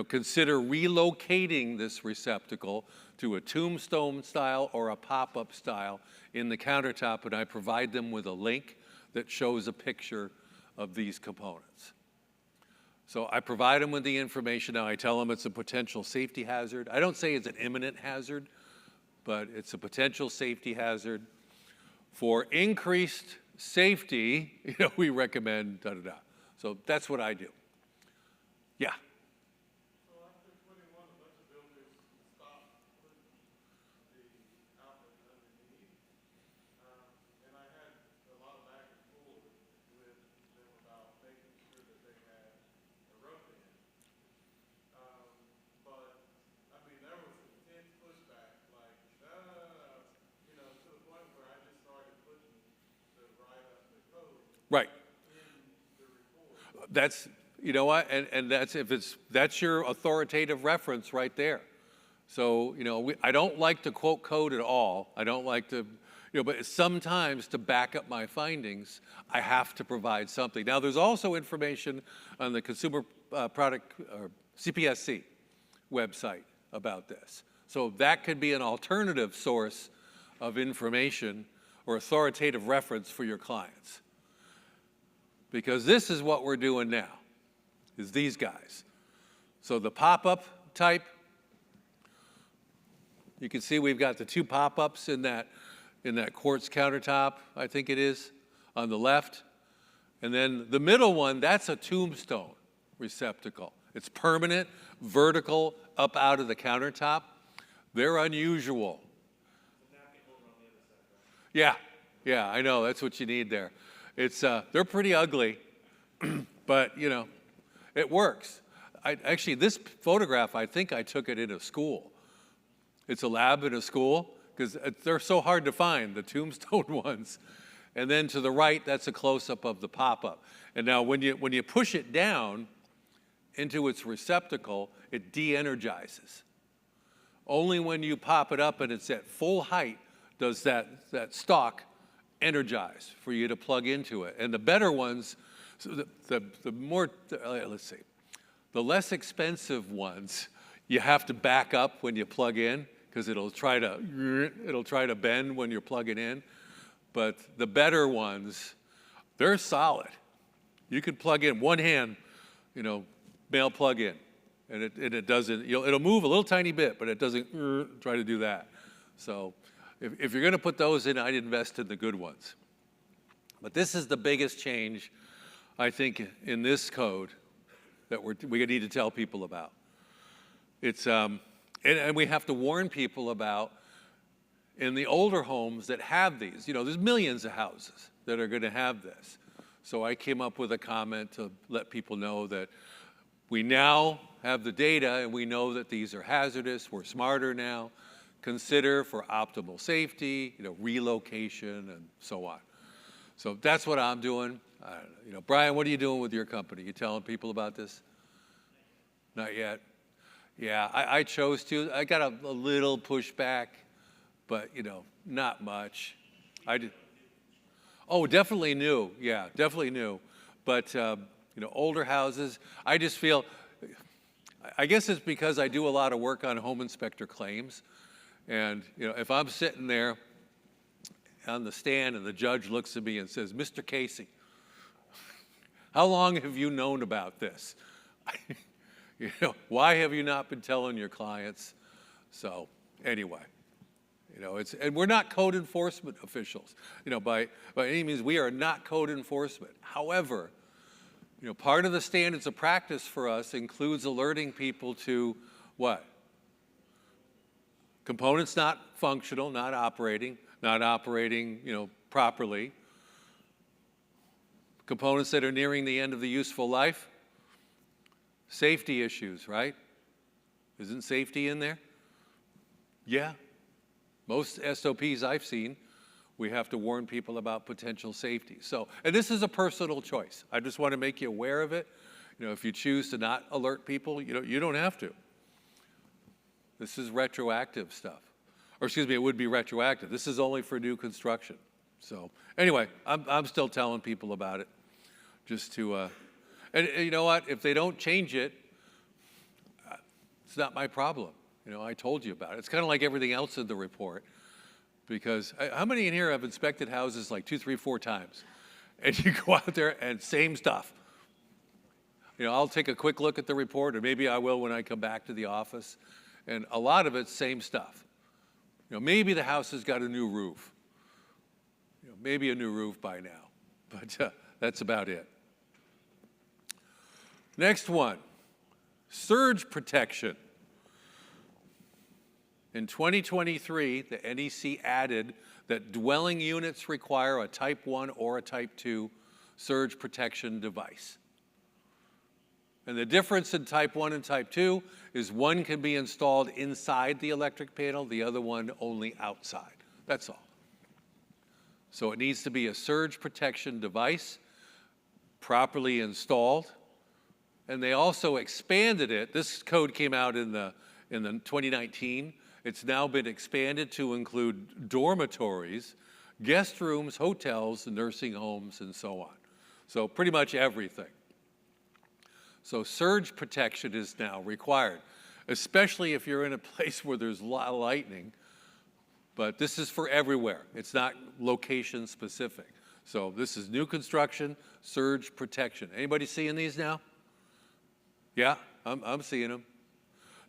Consider relocating this receptacle to a tombstone style or a pop-up style in the countertop, and I provide them with a link that shows a picture of these components. So I provide them with the information. Now I tell them it's a potential safety hazard. I don't say it's an imminent hazard, but it's a potential safety hazard. For increased safety, we recommend da-da-da. So that's what I do. Yeah. So after 21, a bunch of builders stopped putting the outlet underneath. And I had a lot of back and forth with them about making sure that they had a rough end. But, I mean, there was intense pushback, like, to the point where I just started putting the code Right. in the report. That's, what, and that's your authoritative reference right there. So, I don't like to quote code at all. I don't like to, but sometimes to back up my findings, I have to provide something. Now, there's also information on the Consumer Product, or CPSC website about this. So that could be an alternative source of information or authoritative reference for your clients. Because this is what we're doing now, is these guys. So the pop-up type, you can see we've got the two pop-ups in that quartz countertop, I think it is, on the left. And then the middle one, that's a tombstone receptacle. It's permanent, vertical, up out of the countertop. They're unusual. Yeah, I know, that's what you need there. It's, they're pretty ugly, but, it works. Actually, this photograph, I think I took it in a school. It's a lab in a school, because they're so hard to find, the tombstone ones. And then to the right, that's a close-up of the pop-up. And now when you push it down into its receptacle, it de-energizes. Only when you pop it up and it's at full height does that stalk energize for you to plug into it. And the better ones So the more, let's see, the less expensive ones, you have to back up when you plug in because it'll try to bend when you're plugging in. But the better ones, they're solid. You can plug in one hand, male plug in, and it doesn't, it'll move a little tiny bit, but it doesn't try to do that. So if you're going to put those in, I'd invest in the good ones. But this is the biggest change, I think, in this code that we need to tell people about. It's, and we have to warn people about in the older homes that have these. There's millions of houses that are going to have this. So I came up with a comment to let people know that we now have the data and we know that these are hazardous. We're smarter now. Consider for optimal safety, relocation and so on. So that's what I'm doing. Brian, what are you doing with your company? You telling people about this? Not yet. Yeah, I chose to. I got a little pushback, but not much. I did. Oh, definitely new. Yeah, definitely new. But older houses, I just feel. I guess it's because I do a lot of work on home inspector claims, and if I'm sitting there on the stand and the judge looks at me and says, "Mr. Casey, how long have you known about this? Why have you not been telling your clients?" So anyway, and we're not code enforcement officials. By any means, we are not code enforcement. However, part of the standards of practice for us includes alerting people to what? Components not functional, not operating properly. Components that are nearing the end of the useful life. Safety issues, right? Isn't safety in there? Yeah. Most SOPs I've seen, we have to warn people about potential safety. So, and this is a personal choice. I just want to make you aware of it. If you choose to not alert people, you don't have to. This is retroactive stuff. Or excuse me, it would be retroactive. This is only for new construction. So anyway, I'm still telling people about it. Just to, and you know what? If they don't change it, it's not my problem. I told you about it. It's kind of like everything else in the report. Because how many in here have inspected houses like 2, 3, 4 times? And you go out there and same stuff. I'll take a quick look at the report, or maybe I will when I come back to the office. And a lot of it's same stuff. Maybe the house has got a new roof. Maybe a new roof by now. But that's about it. Next one, surge protection. In 2023, the NEC added that dwelling units require a Type 1 or a Type 2 surge protection device. And the difference in Type 1 and Type 2 is one can be installed inside the electric panel, the other one only outside. That's all. So it needs to be a surge protection device, properly installed. And they also expanded it. This code came out in the 2019. It's now been expanded to include dormitories, guest rooms, hotels, nursing homes, and so on. So pretty much everything. So surge protection is now required, especially if you're in a place where there's a lot of lightning. But this is for everywhere. It's not location specific. So this is new construction, surge protection. Anybody seeing these now? Yeah, I'm seeing them.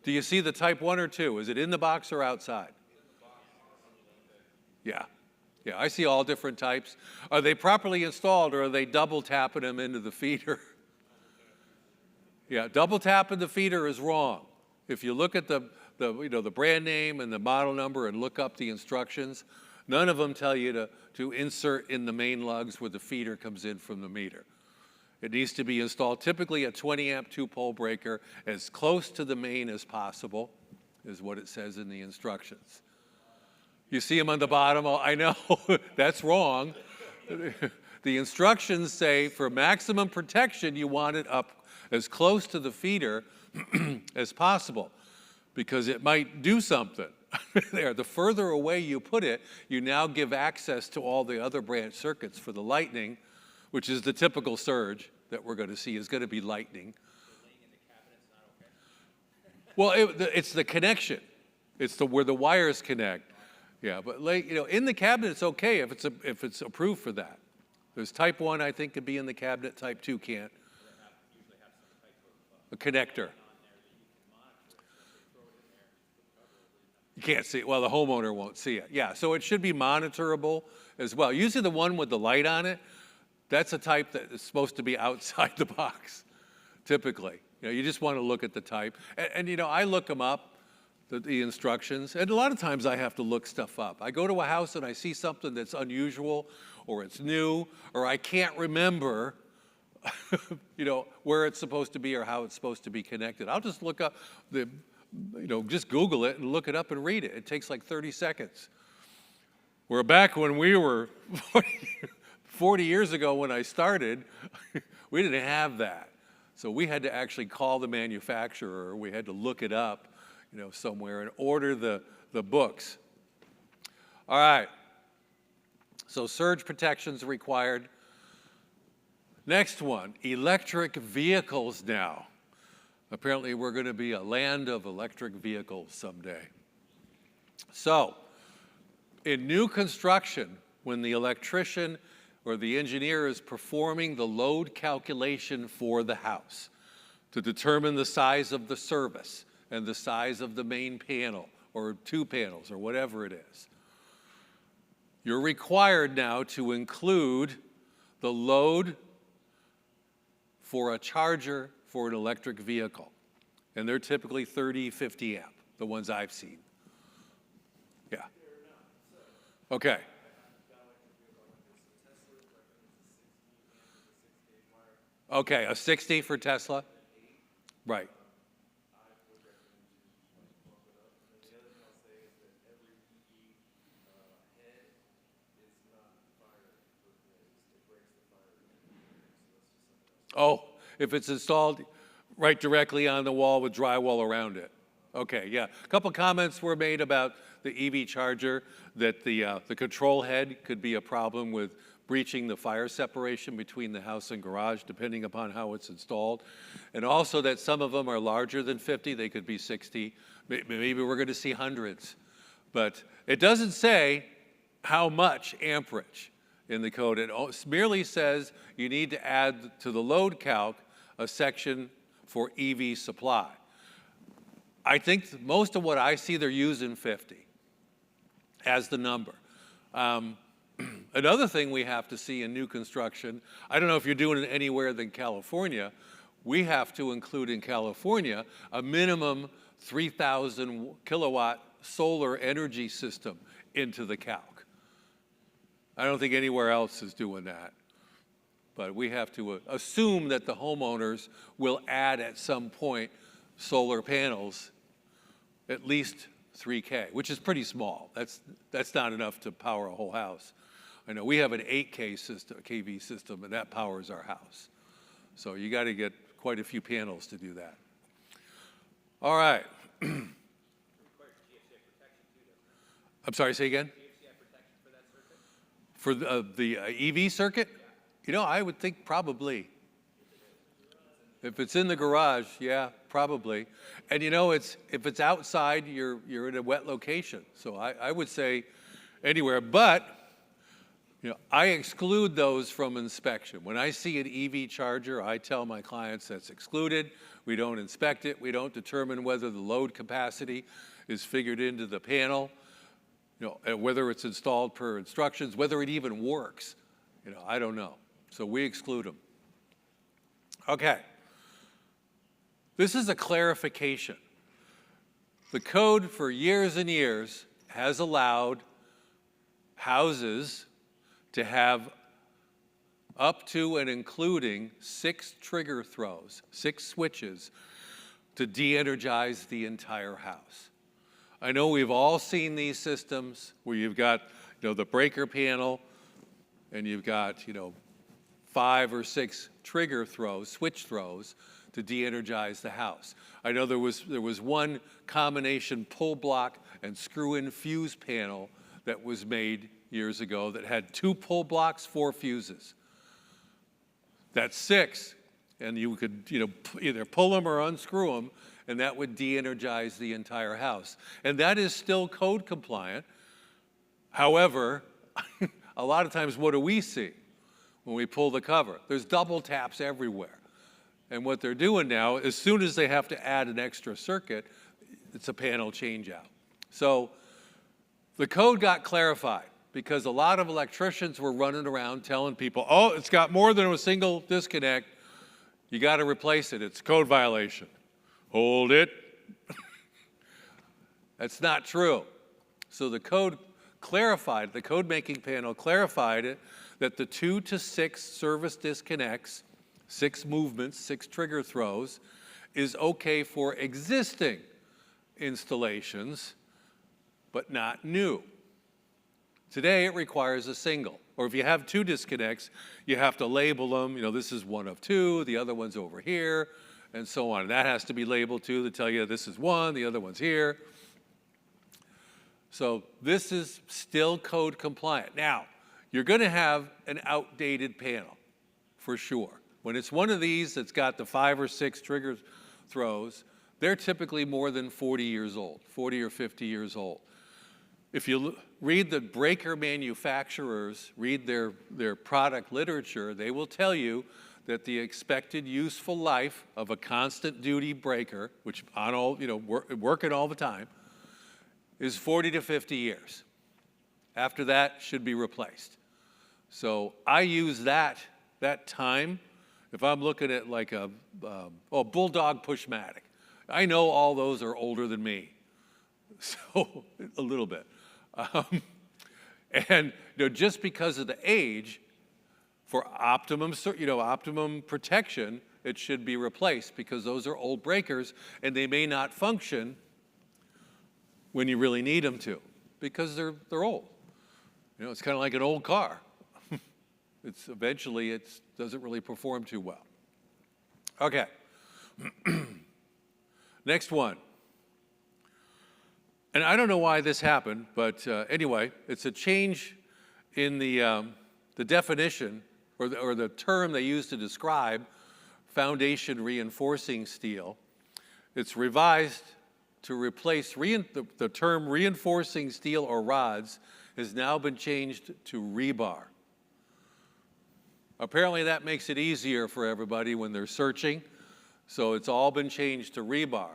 Do you see the Type 1 or 2? Is it in the box or outside? Yeah. Yeah, I see all different types. Are they properly installed, or are they double tapping them into the feeder? Yeah, double tapping the feeder is wrong. If you look at the brand name and the model number and look up the instructions, none of them tell you to insert in the main lugs where the feeder comes in from the meter. It needs to be installed, typically a 20 amp 2-pole breaker, as close to the main as possible, is what it says in the instructions. You see them on the bottom. Oh, I know, that's wrong. The instructions say for maximum protection, you want it up as close to the feeder as possible, because it might do something. There, the further away you put it, you now give access to all the other branch circuits for the lightning, which is the typical surge that we're going to see is going to be lightning. Laying in the cabinet's not okay? Well, it's the connection. It's where the wires connect. Yeah, but in the cabinet, it's okay if it's approved for that. There's type 1, I think, could be in the cabinet. Type 2 can't. Usually have some type of A connector. on there that you can monitor. So if they throw it in there, just put cover over it. You can't see it. Well, the homeowner won't see it. Yeah, so it should be monitorable as well. Usually the one with the light on it, that's a type that is supposed to be outside the box, typically. You just want to look at the type. And I look them up, the instructions, and a lot of times I have to look stuff up. I go to a house and I see something that's unusual, or it's new, or I can't remember where it's supposed to be or how it's supposed to be connected. I'll just look up just Google it and look it up and read it. It takes like 30 seconds. Where back when we were 40 years ago when I started, we didn't have that. So we had to actually call the manufacturer. We had to look it up, somewhere and order the books. All right. So surge protection's required. Next one, electric vehicles now. Apparently we're going to be a land of electric vehicles someday. So in new construction, when the electrician or the engineer is performing the load calculation for the house to determine the size of the service and the size of the main panel or 2 panels or whatever it is, you're required now to include the load for a charger for an electric vehicle. And they're typically 30, 50 amp, the ones I've seen. Yeah. Okay. Okay, a 60 for Tesla? Right. Oh, if it's installed right directly on the wall with drywall around it. Okay, yeah. A couple comments were made about the EV charger, that the control head could be a problem with breaching the fire separation between the house and garage, depending upon how it's installed. And also that some of them are larger than 50, they could be 60. Maybe we're going to see hundreds. But it doesn't say how much amperage in the code. It merely says you need to add to the load calc a section for EV supply. I think most of what I see, they're using 50 as the number. Another thing we have to see in new construction, I don't know if you're doing it anywhere than California, we have to include in California a minimum 3,000 kilowatt solar energy system into the calc. I don't think anywhere else is doing that. But we have to assume that the homeowners will add at some point solar panels, at least 3K, which is pretty small. That's not enough to power a whole house. I know we have an 8K system, kV system, and that powers our house. So you got to get quite a few panels to do that. All right. I'm sorry, say again? For the EV circuit? I would think probably. If it's in the garage, yeah, probably. And if it's outside, you're in a wet location. So I would say anywhere. But I exclude those from inspection. When I see an EV charger, I tell my clients that's excluded. We don't inspect it. We don't determine whether the load capacity is figured into the panel, and whether it's installed per instructions, whether it even works. I don't know. So we exclude them. Okay. This is a clarification. The code for years and years has allowed houses to have up to and including 6 trigger throws, 6 switches to de-energize the entire house. I know we've all seen these systems where you've got, the breaker panel and you've got, 5 or 6 trigger throws, switch throws to de-energize the house. I know there was one combination pull block and screw-in fuse panel that was made years ago that had 2 pull blocks, 4 fuses. That 6 and you could, either pull them or unscrew them, and that would de-energize the entire house. And that is still code compliant. However, a lot of times what do we see when we pull the cover? There's double taps everywhere. And what they're doing now, as soon as they have to add an extra circuit, it's a panel change out. So the code got clarified because a lot of electricians were running around telling people, oh, it's got more than a single disconnect. You got to replace it. It's a code violation. Hold it. That's not true. So the code clarified, the code making panel clarified it, that the 2 to 6 service disconnects, 6 movements, 6 trigger throws, is okay for existing installations, but not new. Today, it requires a single. Or if you have 2 disconnects, you have to label them. This is one of 2, the other one's over here, and so on. And that has to be labeled too to tell you this is 1, the other one's here. So this is still code compliant. Now, you're going to have an outdated panel, for sure. When it's one of these that's got the 5 or 6 trigger throws, they're typically more than 40 years old, 40 or 50 years old. If you read the breaker manufacturers, read their product literature, they will tell you that the expected useful life of a constant duty breaker, which working all the time, is 40 to 50 years. After that, should be replaced. So I use that time if I'm looking at like a Bulldog Pushmatic. I know all those are older than me, so a little bit. And just because of the age, for optimum protection, it should be replaced because those are old breakers and they may not function when you really need them to because they're old. It's kind of like an old car. Eventually it doesn't really perform too well. Okay. Next one. And I don't know why this happened, but anyway, it's a change in the definition or the term they use to describe foundation reinforcing steel. It's revised to replace the term reinforcing steel or rods has now been changed to rebar. Apparently that makes it easier for everybody when they're searching, so it's all been changed to rebar.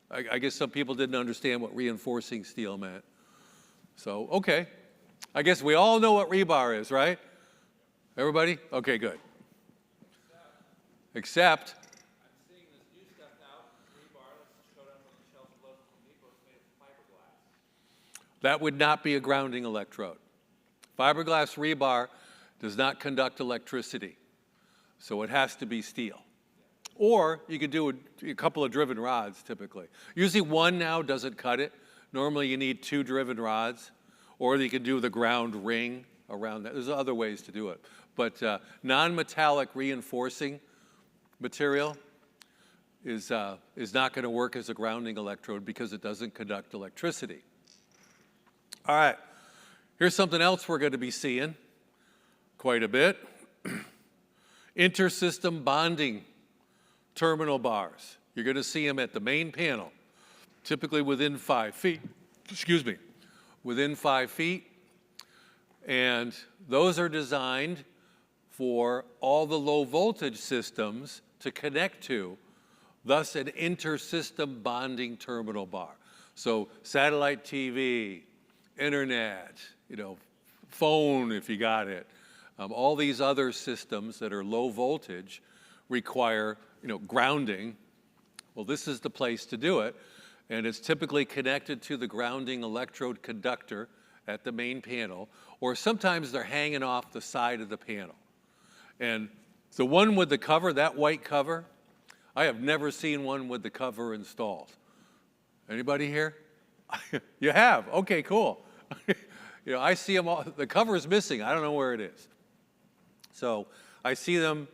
I guess some people didn't understand what reinforcing steel meant. So, okay. I guess we all know what rebar is, right? Everybody? Okay, good. Except I'm seeing this new stuff now, rebar, that's showed up on the shelf of local Depot, it's made of fiberglass. that would not be a grounding electrode. Fiberglass rebar does not conduct electricity, so it has to be steel. Or you could do a couple of driven rods typically. Usually one now doesn't cut it. Normally you need 2 driven rods, or you can do the ground ring around that. There's other ways to do it. But non-metallic reinforcing material is not going to work as a grounding electrode because it doesn't conduct electricity. All right, here's something else we're going to be seeing quite a bit. Intersystem bonding terminal bars. You're going to see them at the main panel, typically within 5 feet. Excuse me, within 5 feet. And those are designed for all the low voltage systems to connect to, thus an intersystem bonding terminal bar. So satellite TV, internet, phone if you got it, all these other systems that are low voltage require grounding. Well, this is the place to do it, and it's typically connected to the grounding electrode conductor at the main panel, or sometimes they're hanging off the side of the panel. And the one with the cover, that white cover, I have never seen one with the cover installed. Anybody here? You have? Okay, cool. I see them all. The cover is missing. I don't know where it is. So I see them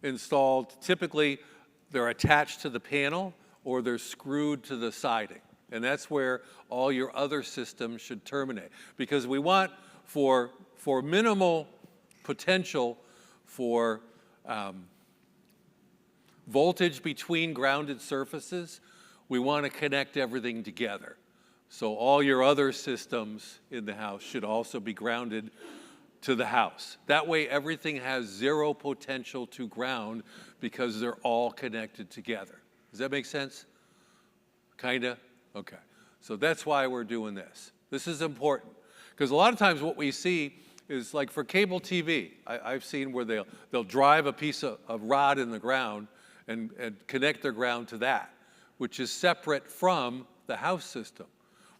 installed. Typically, they're attached to the panel or they're screwed to the siding. And that's where all your other systems should terminate. Because we want, for minimal potential for voltage between grounded surfaces, we want to connect everything together. So all your other systems in the house should also be grounded to the house. That way everything has zero potential to ground because they're all connected together. Does that make sense? Kinda? Okay. So that's why we're doing this. This is important because a lot of times what we see is like for cable TV, I've seen where they'll drive a piece of rod in the ground and connect their ground to that, which is separate from the house system.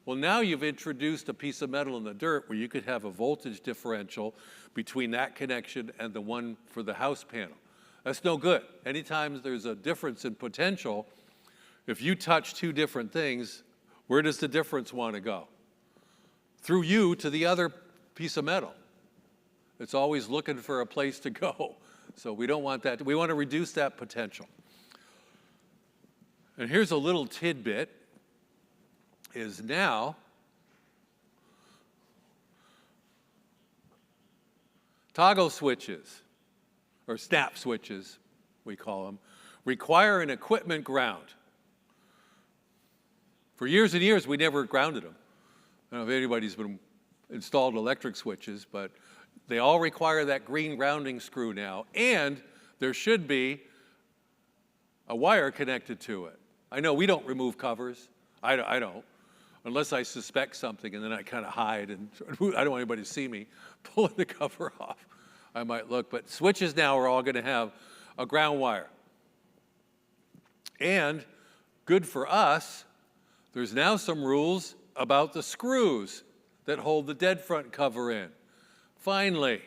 Well, now you've introduced a piece of metal in the dirt where you could have a voltage differential between that connection and the one for the house panel. That's no good. Anytime there's a difference in potential, if you touch two different things, where does the difference want to go? Through you to the other piece of metal. It's always looking for a place to go. So we don't want that. We want to reduce that potential. And here's a little tidbit, is now toggle switches, or snap switches, we call them, require an equipment ground. For years and years, we never grounded them. I don't know if anybody's been installed electric switches, but they all require that green grounding screw now, and there should be a wire connected to it. I know we don't remove covers. I don't, unless I suspect something, and then I kind of hide, and I don't want anybody to see me pulling the cover off. I might look, but switches now are all going to have a ground wire. And good for us, there's now some rules about the screws that hold the dead front cover in. Finally,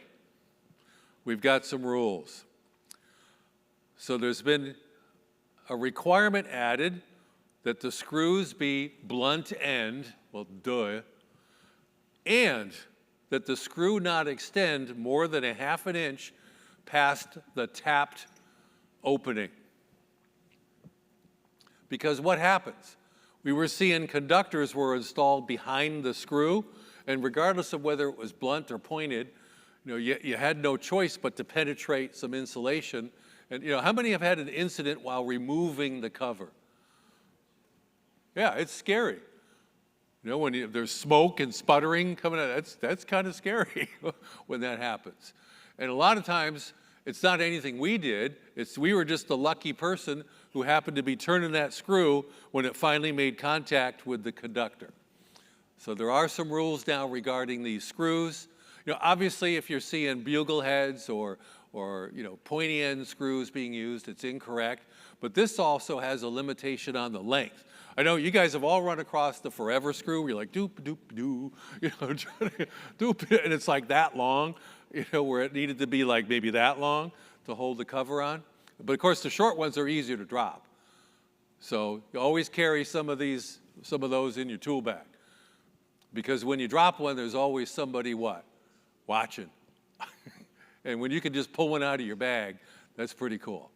we've got some rules. So there's been a requirement added that the screws be blunt end, well, duh, and that the screw not extend more than 1/2 inch past the tapped opening. Because what happens? We were seeing conductors were installed behind the screw, and regardless of whether it was blunt or pointed, you had no choice but to penetrate some insulation. And how many have had an incident while removing the cover? Yeah, it's scary. When there's smoke and sputtering coming out, that's kind of scary when that happens. And a lot of times, it's not anything we did. We were just the lucky person who happened to be turning that screw when it finally made contact with the conductor. So there are some rules now regarding these screws. Obviously, if you're seeing bugle heads or pointy end screws being used, it's incorrect. But this also has a limitation on the length. I know you guys have all run across the forever screw where you're like, doop, doop, doo, doop, and it's like that long, where it needed to be like maybe that long to hold the cover on. But of course, the short ones are easier to drop. So you always carry some of those in your tool bag. Because when you drop one, there's always somebody what? Watching. And when you can just pull one out of your bag, that's pretty cool.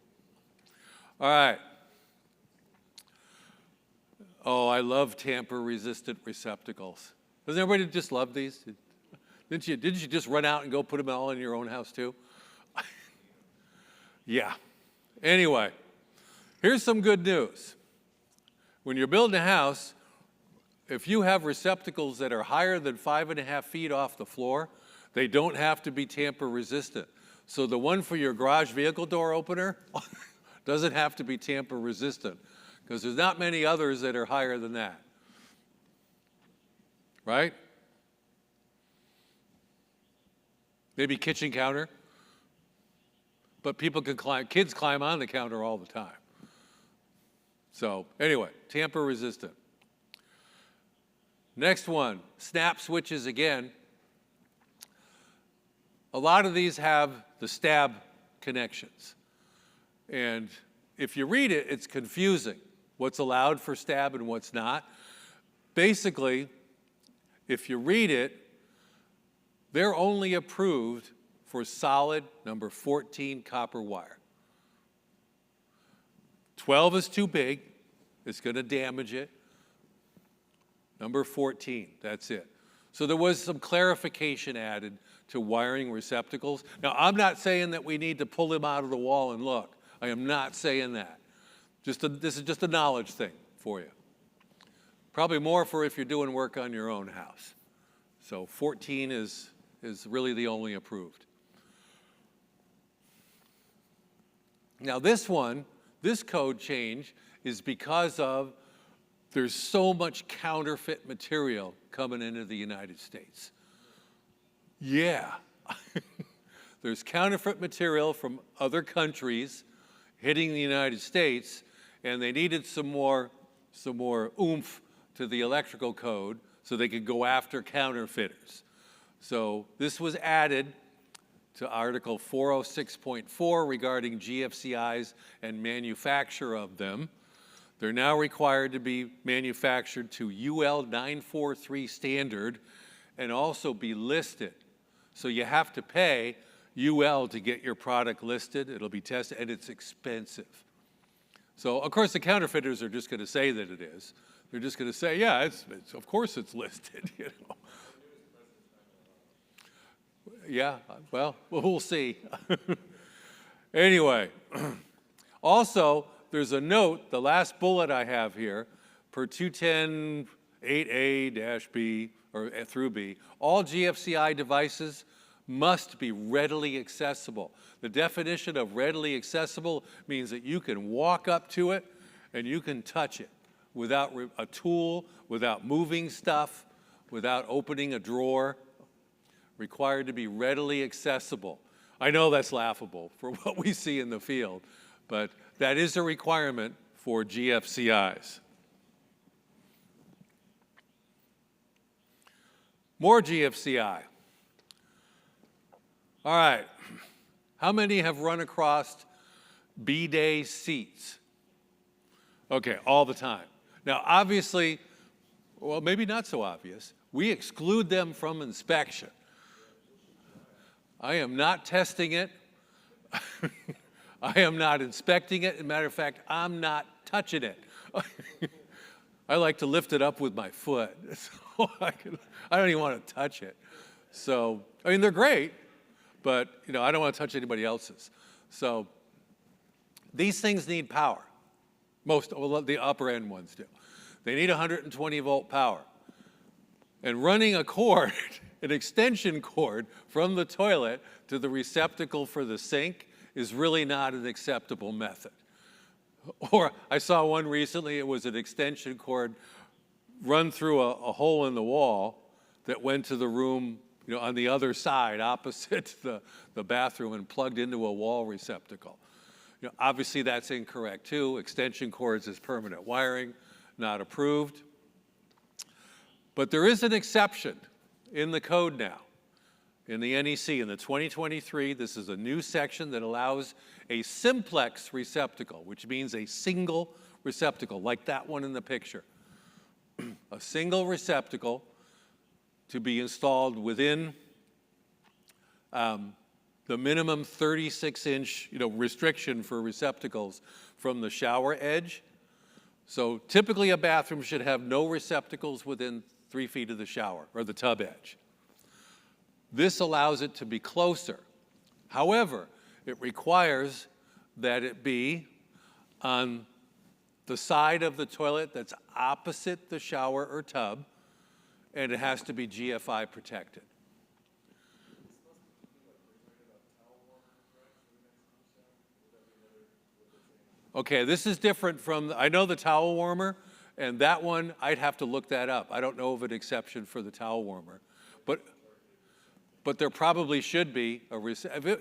All right. Oh, I love tamper-resistant receptacles. Doesn't everybody just love these? Didn't you just run out and go put them all in your own house too? Yeah. Anyway, here's some good news. When you're building a house, if you have receptacles that are higher than 5.5 feet off the floor, they don't have to be tamper-resistant. So the one for your garage vehicle door opener doesn't have to be tamper-resistant, because there's not many others that are higher than that. Right? Maybe kitchen counter. But people can climb, kids climb on the counter all the time. So anyway, tamper resistant. Next one, snap switches again. A lot of these have the stab connections. And if you read it, it's confusing. What's allowed for stab and what's not. Basically, if you read it, they're only approved for solid number 14 copper wire. 12 is too big. It's going to damage it. Number 14, that's it. So there was some clarification added to wiring receptacles. Now, I'm not saying that we need to pull them out of the wall and look. I am not saying that. This is just a knowledge thing for you. Probably more for if you're doing work on your own house. So 14 is really the only approved. Now this code change is because of there's so much counterfeit material coming into the United States. Yeah. There's counterfeit material from other countries hitting the United States, and they needed some more oomph to the electrical code so they could go after counterfeiters. So this was added to Article 406.4 regarding GFCIs and manufacture of them. They're now required to be manufactured to UL 943 standard and also be listed. So you have to pay UL to get your product listed. It'll be tested, and it's expensive. So, of course, the counterfeiters are just going to say that it is. They're just going to say, yeah, of course it's listed, you know. Yeah, well, we'll see. Anyway, also, there's a note, the last bullet I have here, per 210-8A-B, or through B, all GFCI devices must be readily accessible. The definition of readily accessible means that you can walk up to it and you can touch it without a tool, without moving stuff, without opening a drawer. Required to be readily accessible. I know that's laughable for what we see in the field, but that is a requirement for GFCIs. More GFCI. All right, how many have run across B-Day seats? Okay, all the time. Now, obviously, well, maybe not so obvious, we exclude them from inspection. I am not testing it. I am not inspecting it. As a matter of fact, I'm not touching it. I like to lift it up with my foot. So I don't even want to touch it. So, I mean, they're great, but, you know, I don't want to touch anybody else's. So these things need power. Well, the upper end ones do. They need 120 volt power. And running a cord, an extension cord from the toilet to the receptacle for the sink is really not an acceptable method. Or I saw one recently, it was an extension cord run through a hole in the wall that went to the room, you know, on the other side, opposite the bathroom, and plugged into a wall receptacle. You know, obviously that's incorrect too. Extension cords is permanent wiring, not approved. But there is an exception in the code now, in the NEC, in the 2023, this is a new section that allows a simplex receptacle, which means a single receptacle, like that one in the picture. A single receptacle to be installed within the minimum 36-inch, you know, restriction for receptacles from the shower edge. So typically a bathroom should have no receptacles within 3 feet of the shower or the tub edge. This allows it to be closer. However, it requires that it be on the side of the toilet that's opposite the shower or tub, and it has to be GFI protected. Okay, this is different from, I know the towel warmer, and that one, I'd have to look that up. I don't know of an exception for the towel warmer. But there probably should be a,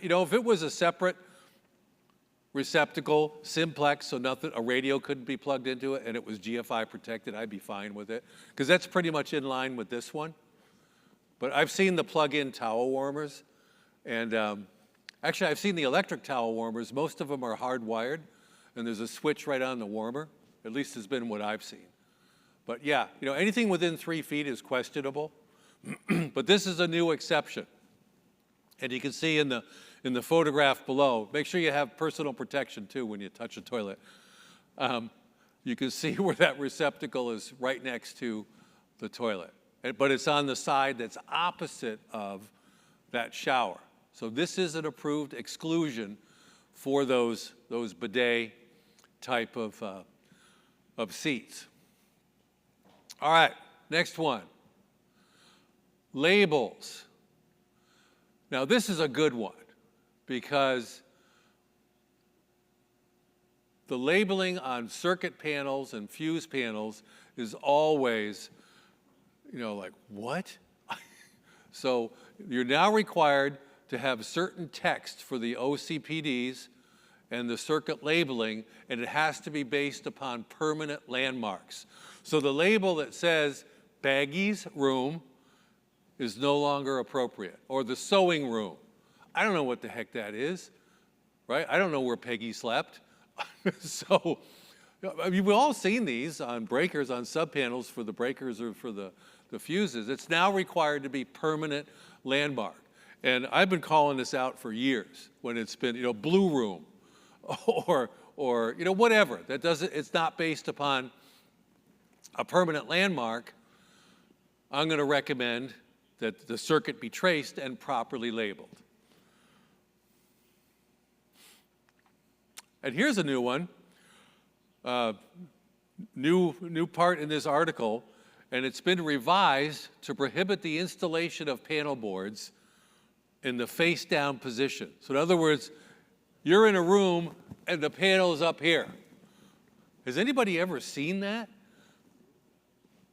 you know, if it was a separate receptacle, simplex, so nothing, a radio couldn't be plugged into it, and it was GFI protected, I'd be fine with it. Because that's pretty much in line with this one. But I've seen the plug-in towel warmers, and actually I've seen the electric towel warmers. Most of them are hardwired, and there's a switch right on the warmer. At least has been what I've seen. But yeah, you know, anything within 3 feet is questionable. But this is a new exception. And you can see in the photograph below, make sure you have personal protection too when you touch a toilet. You can see where that receptacle is right next to the toilet. But it's on the side that's opposite of that shower. So this is an approved exclusion for those bidet type of seats. All right, next one. Labels. Now this is a good one because the labeling on circuit panels and fuse panels is always, like, what? So you're now required to have certain text for the OCPDs and the circuit labeling, and it has to be based upon permanent landmarks. So the label that says Baggy's room is no longer appropriate, or the sewing room. I don't know what the heck that is, right? I don't know where Peggy slept. So, we've all seen these on breakers, on subpanels for the breakers or for the fuses. It's now required to be permanent landmark. And I've been calling this out for years when it's been, blue room or whatever. That doesn't, it's not based upon a permanent landmark. I'm going to recommend that the circuit be traced and properly labeled. And here's a new one, new part in this article, and it's been revised to prohibit the installation of panel boards in the face-down position. So in other words, you're in a room and the panel is up here. Has anybody ever seen that?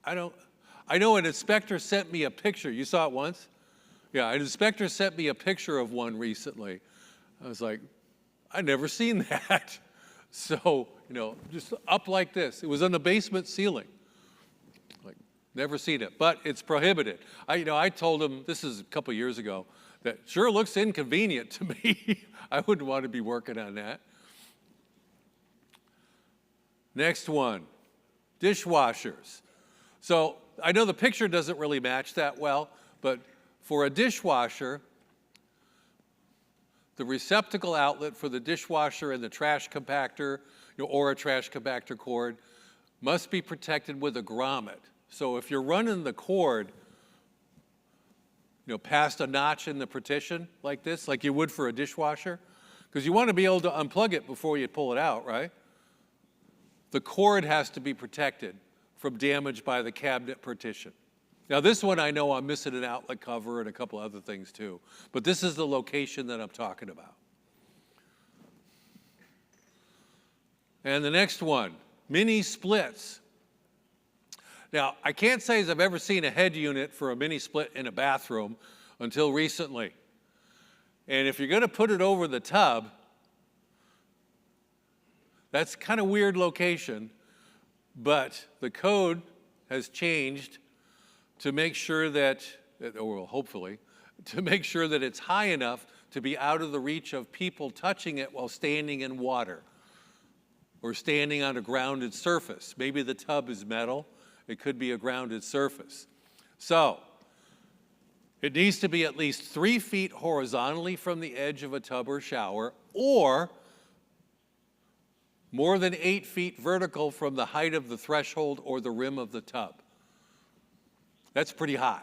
I know an inspector sent me a picture. You saw it once? Yeah, an inspector sent me a picture of one recently. I was like, I'd never seen that. So, just up like this. It was on the basement ceiling. Like, never seen it, but it's prohibited. I told him, this is a couple years ago, that sure looks inconvenient to me. I wouldn't want to be working on that. Next one, dishwashers. So I know the picture doesn't really match that well, but for a dishwasher, the receptacle outlet for the dishwasher and the trash compactor, or a trash compactor cord, must be protected with a grommet. So if you're running the cord, past a notch in the partition like this, like you would for a dishwasher, because you want to be able to unplug it before you pull it out, right? The cord has to be protected from damage by the cabinet partition. Now this one I know I'm missing an outlet cover and a couple other things too, but this is the location that I'm talking about. And the next one, mini splits. Now I can't say as I've ever seen a head unit for a mini split in a bathroom until recently. And if you're going to put it over the tub, that's kind of weird location, but the code has changed to make sure that, or hopefully, to make sure that it's high enough to be out of the reach of people touching it while standing in water or standing on a grounded surface. Maybe the tub is metal, it could be a grounded surface. So, it needs to be at least 3 feet horizontally from the edge of a tub or shower, or more than 8 feet vertical from the height of the threshold or the rim of the tub. That's pretty high.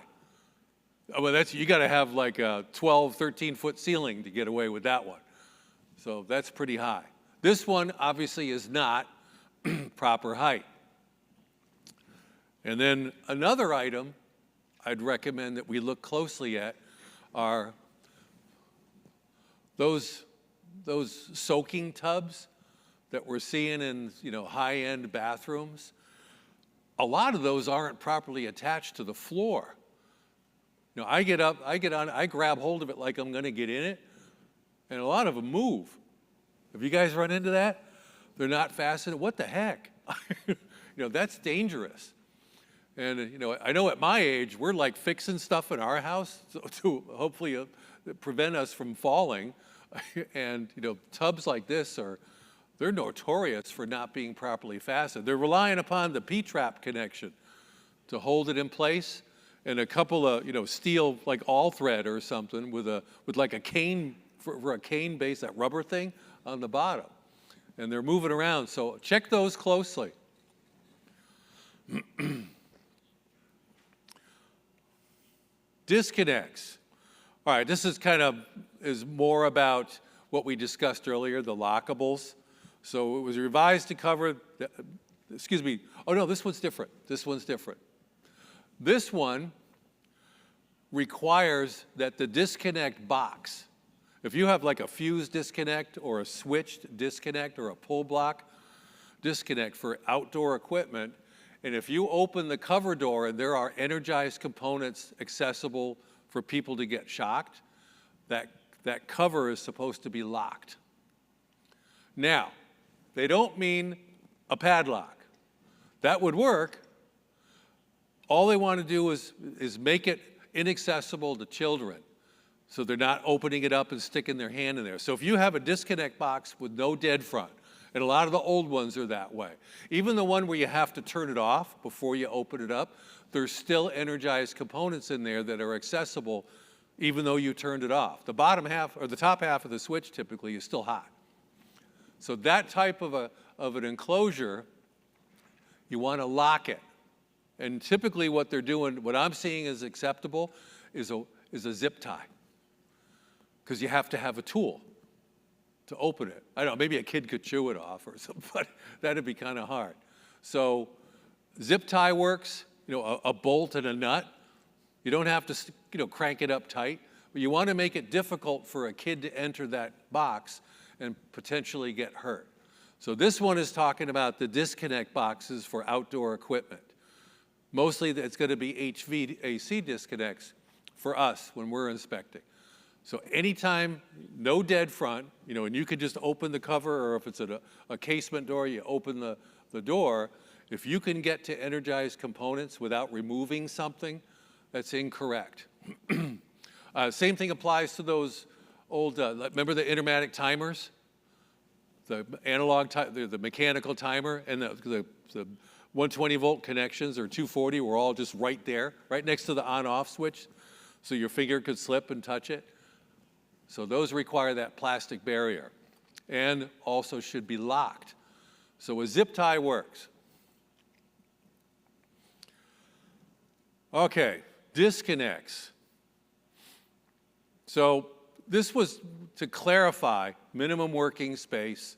Well, you got to have like a 12, 13-foot ceiling to get away with that one. So that's pretty high. This one obviously is not proper height. And then another item I'd recommend that we look closely at are those soaking tubs that we're seeing in high-end bathrooms. A lot of those aren't properly attached to the floor. I get up, I grab hold of it like I'm going to get in it, and a lot of them move. Have you guys run into that? They're not fastened. What the heck? That's dangerous. And I know at my age we're like fixing stuff in our house to hopefully prevent us from falling. And tubs like this they're notorious for not being properly fastened. They're relying upon the P-trap connection to hold it in place, and a couple of steel like all thread or something with like a cane for a cane base, that rubber thing on the bottom, and they're moving around. So check those closely. Disconnects. All right, this is more about what we discussed earlier, the lockables. So it was revised to cover, excuse me, oh no, this one's different. This one's different. This one requires that the disconnect box, if you have like a fuse disconnect or a switched disconnect or a pull block disconnect for outdoor equipment, and if you open the cover door and there are energized components accessible for people to get shocked, that cover is supposed to be locked. Now, they don't mean a padlock. That would work. All they want to do is make it inaccessible to children, so they're not opening it up and sticking their hand in there. So if you have a disconnect box with no dead front, and a lot of the old ones are that way, even the one where you have to turn it off before you open it up, there's still energized components in there that are accessible even though you turned it off. The bottom half, or the top half of the switch typically is still hot. So that type of an enclosure, you want to lock it. And typically what they're doing, what I'm seeing is acceptable, is a zip tie. Because you have to have a tool to open it. I don't know, maybe a kid could chew it off or something, but that'd be kind of hard. So zip tie works, a bolt and a nut. You don't have to, crank it up tight, but you want to make it difficult for a kid to enter that box and potentially get hurt. So this one is talking about the disconnect boxes for outdoor equipment. Mostly it's going to be HVAC disconnects for us when we're inspecting. So anytime, no dead front, and you can just open the cover, or if it's a casement door, you open the door. If you can get to energized components without removing something, that's incorrect. Same thing applies to those old, remember the intermatic timers? The analog, the mechanical timer, and the 120 volt connections or 240 were all just right there, right next to the on-off switch, so your finger could slip and touch it. So those require that plastic barrier, and also should be locked. So a zip tie works. Okay, disconnects. So this was to clarify minimum working space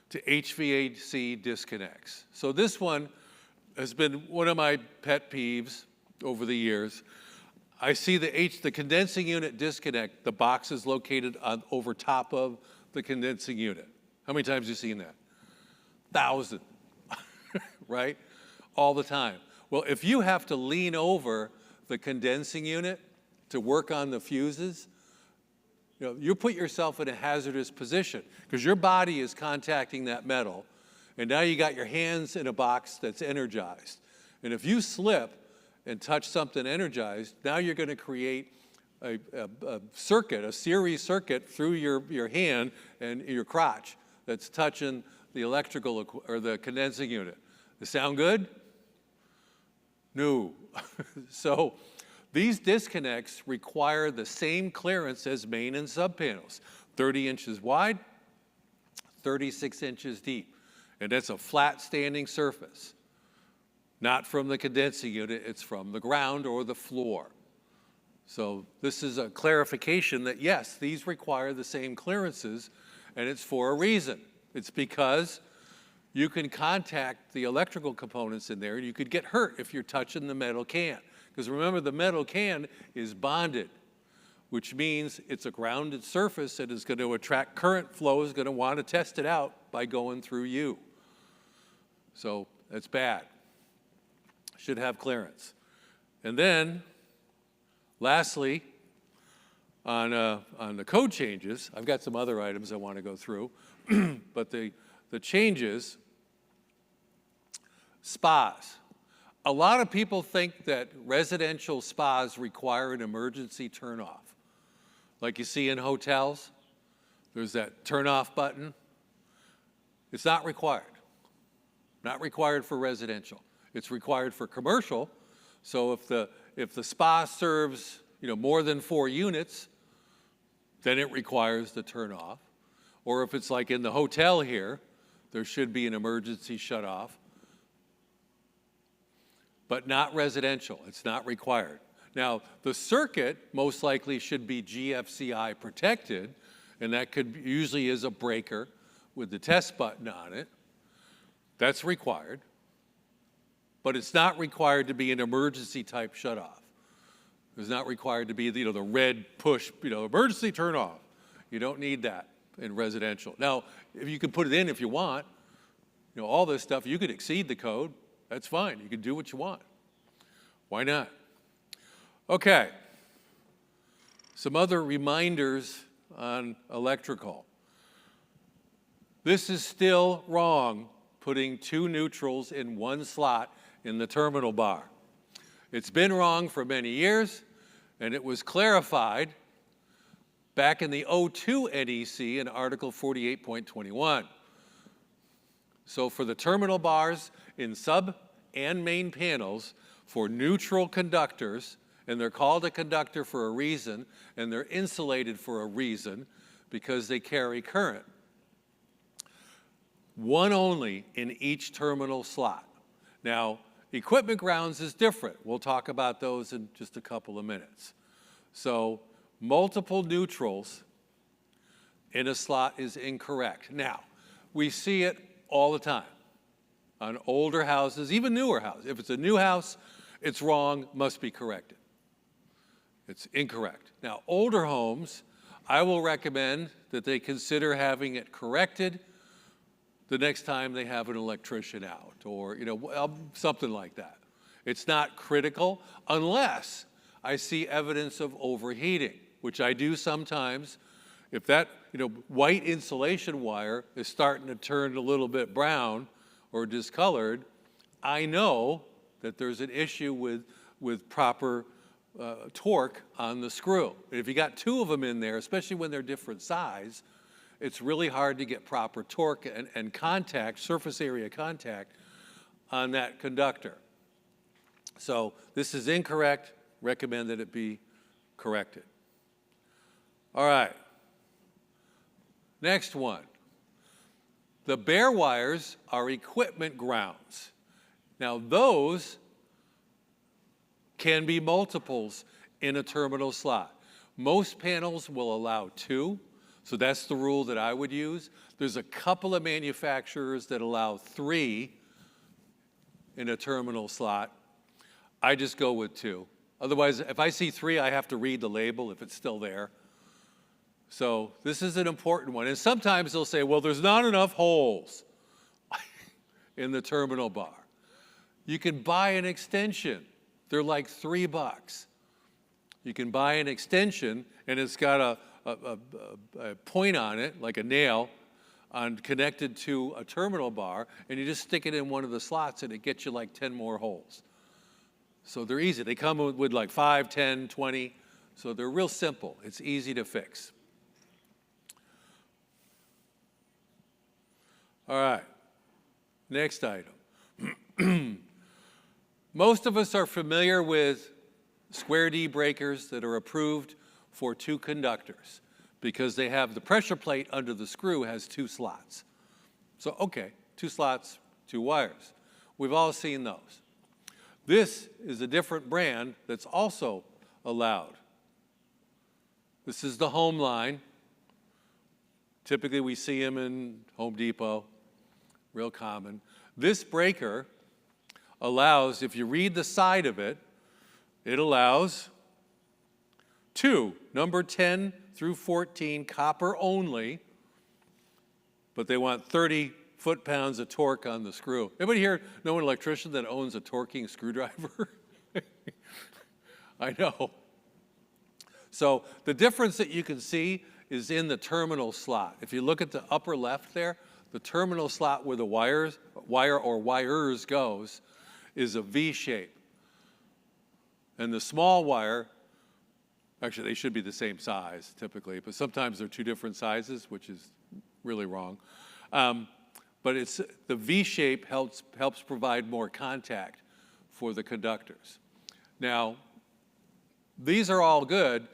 to HVAC disconnects. So this one has been one of my pet peeves over the years. I see the condensing unit disconnect, the box is located over top of the condensing unit. How many times have you seen that? 1,000, right? All the time. Well, if you have to lean over the condensing unit to work on the fuses, you put yourself in a hazardous position because your body is contacting that metal, and now you got your hands in a box that's energized. And if you slip and touch something energized, now you're going to create a circuit, a series circuit through your hand and your crotch that's touching the electrical or the condensing unit. Does it sound good? No. So these disconnects require the same clearance as main and subpanels, 30 inches wide, 36 inches deep. And that's a flat standing surface. Not from the condensing unit, it's from the ground or the floor. So this is a clarification that yes, these require the same clearances, and it's for a reason. It's because you can contact the electrical components in there, and you could get hurt if you're touching the metal can. Because remember, the metal can is bonded, which means it's a grounded surface that is going to attract current flow, is going to want to test it out by going through you. So that's bad. Should have clearance. And then, lastly, on the code changes, I've got some other items I want to go through, but the changes, spas. A lot of people think that residential spas require an emergency turn-off. Like you see in hotels, there's that turn-off button. It's not required. Not required for residential. It's required for commercial. So if the spa serves more than 4 units, then it requires the turn-off. Or if it's like in the hotel here, there should be an emergency shut-off. But not residential. It's not required. Now, the circuit most likely should be GFCI protected, and that usually is a breaker with the test button on it. That's required. But it's not required to be an emergency type shutoff. It's not required to be the red push, emergency turn off. You don't need that in residential. Now, if you can put it in if you want, all this stuff, you could exceed the code. That's fine. You can do what you want. Why not? Okay. Some other reminders on electrical. This is still wrong, putting 2 neutrals in 1 slot in the terminal bar. It's been wrong for many years, and it was clarified back in the 02 NEC in Article 48.21. So for the terminal bars in sub and main panels for neutral conductors, and they're called a conductor for a reason, and they're insulated for a reason because they carry current. 1 only in each terminal slot. Now, equipment grounds is different. We'll talk about those in just a couple of minutes. So, multiple neutrals in a slot is incorrect. Now, we see it all the time on older houses, even newer houses. If it's a new house, it's wrong, must be corrected. It's incorrect. Now, older homes, I will recommend that they consider having it corrected the next time they have an electrician out, or something like that. It's not critical unless I see evidence of overheating, which I do sometimes. If that white insulation wire is starting to turn a little bit brown or discolored, I know that there's an issue with proper torque on the screw. And if you got 2 of them in there, especially when they're different size, it's really hard to get proper torque and contact, surface area contact, on that conductor. So this is incorrect. Recommend that it be corrected. All right. Next one. The bare wires are equipment grounds. Now those can be multiples in a terminal slot. Most panels will allow 2. So that's the rule that I would use. There's a couple of manufacturers that allow 3 in a terminal slot. I just go with 2. Otherwise, if I see 3, I have to read the label if it's still there. So this is an important one. And sometimes they'll say, well, there's not enough holes in the terminal bar. You can buy an extension. They're like $3. You can buy an extension, and it's got a point on it, like a nail, connected to a terminal bar, and you just stick it in one of the slots, and it gets you like 10 more holes. So they're easy. They come with like 5, 10, 20, so they're real simple. It's easy to fix. All right, next item. Most of us are familiar with square D breakers that are approved for 2 conductors because they have the pressure plate under the screw has 2 slots. So, okay, 2 slots, 2 wires. We've all seen those. This is a different brand that's also allowed. This is the Home line. Typically we see them in Home Depot, real common. This breaker allows, if you read the side of it, it allows 2, number 10 through 14, copper only, but they want 30 foot-pounds of torque on the screw. Anybody here know an electrician that owns a torquing screwdriver? I know. So the difference that you can see is in the terminal slot. If you look at the upper left there, the terminal slot where the wire or wires goes is a V shape. And the small wire, actually they should be the same size typically, but sometimes they're 2 different sizes, which is really wrong. But it's the V shape helps provide more contact for the conductors. Now, these are all good,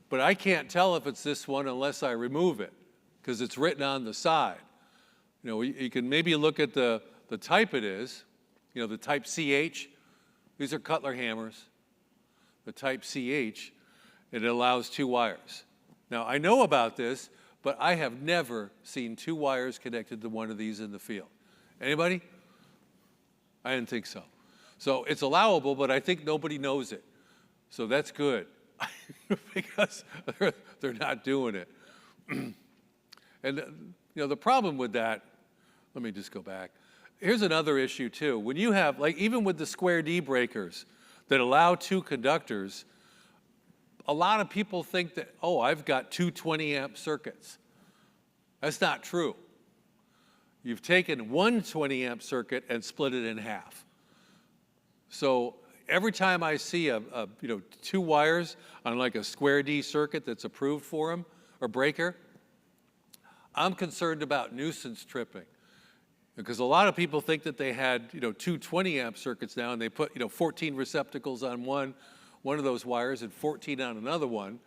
but I can't tell if it's this one unless I remove it, because it's written on the side. You can maybe look at the type it is, the type CH. These are Cutler hammers. The type CH, it allows 2 wires. Now, I know about this but I have never seen 2 wires connected to one of these in the field. Anybody? I didn't think so. So it's allowable, but I think nobody knows it. So that's good because they're not doing it. And the problem with that, let me just go back. Here's another issue too. When you have, like even with the square D breakers that allow 2 conductors, a lot of people think that, oh, I've got 2 20-amp circuits. That's not true. You've taken one 20-amp circuit and split it in half. So every time I see 2 wires on like a square D circuit that's approved for them, or breaker, I'm concerned about nuisance tripping. Because a lot of people think that they had 2 20-amp circuits now, and they put 14 receptacles on one of those wires and 14 on another one,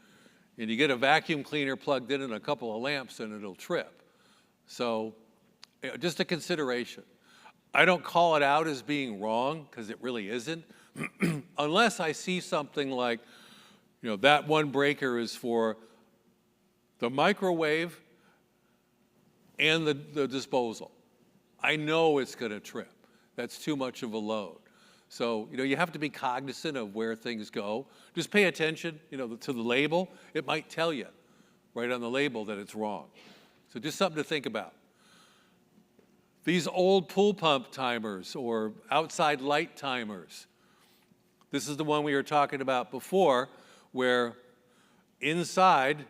and you get a vacuum cleaner plugged in and a couple of lamps and it'll trip. So just a consideration. I don't call it out as being wrong, because it really isn't, unless I see something like, that one breaker is for the microwave and the disposal. I know it's going to trip. That's too much of a load. So, you have to be cognizant of where things go. Just pay attention, to the label. It might tell you right on the label that it's wrong. So just something to think about. These old pool pump timers or outside light timers. This is the one we were talking about before, where inside,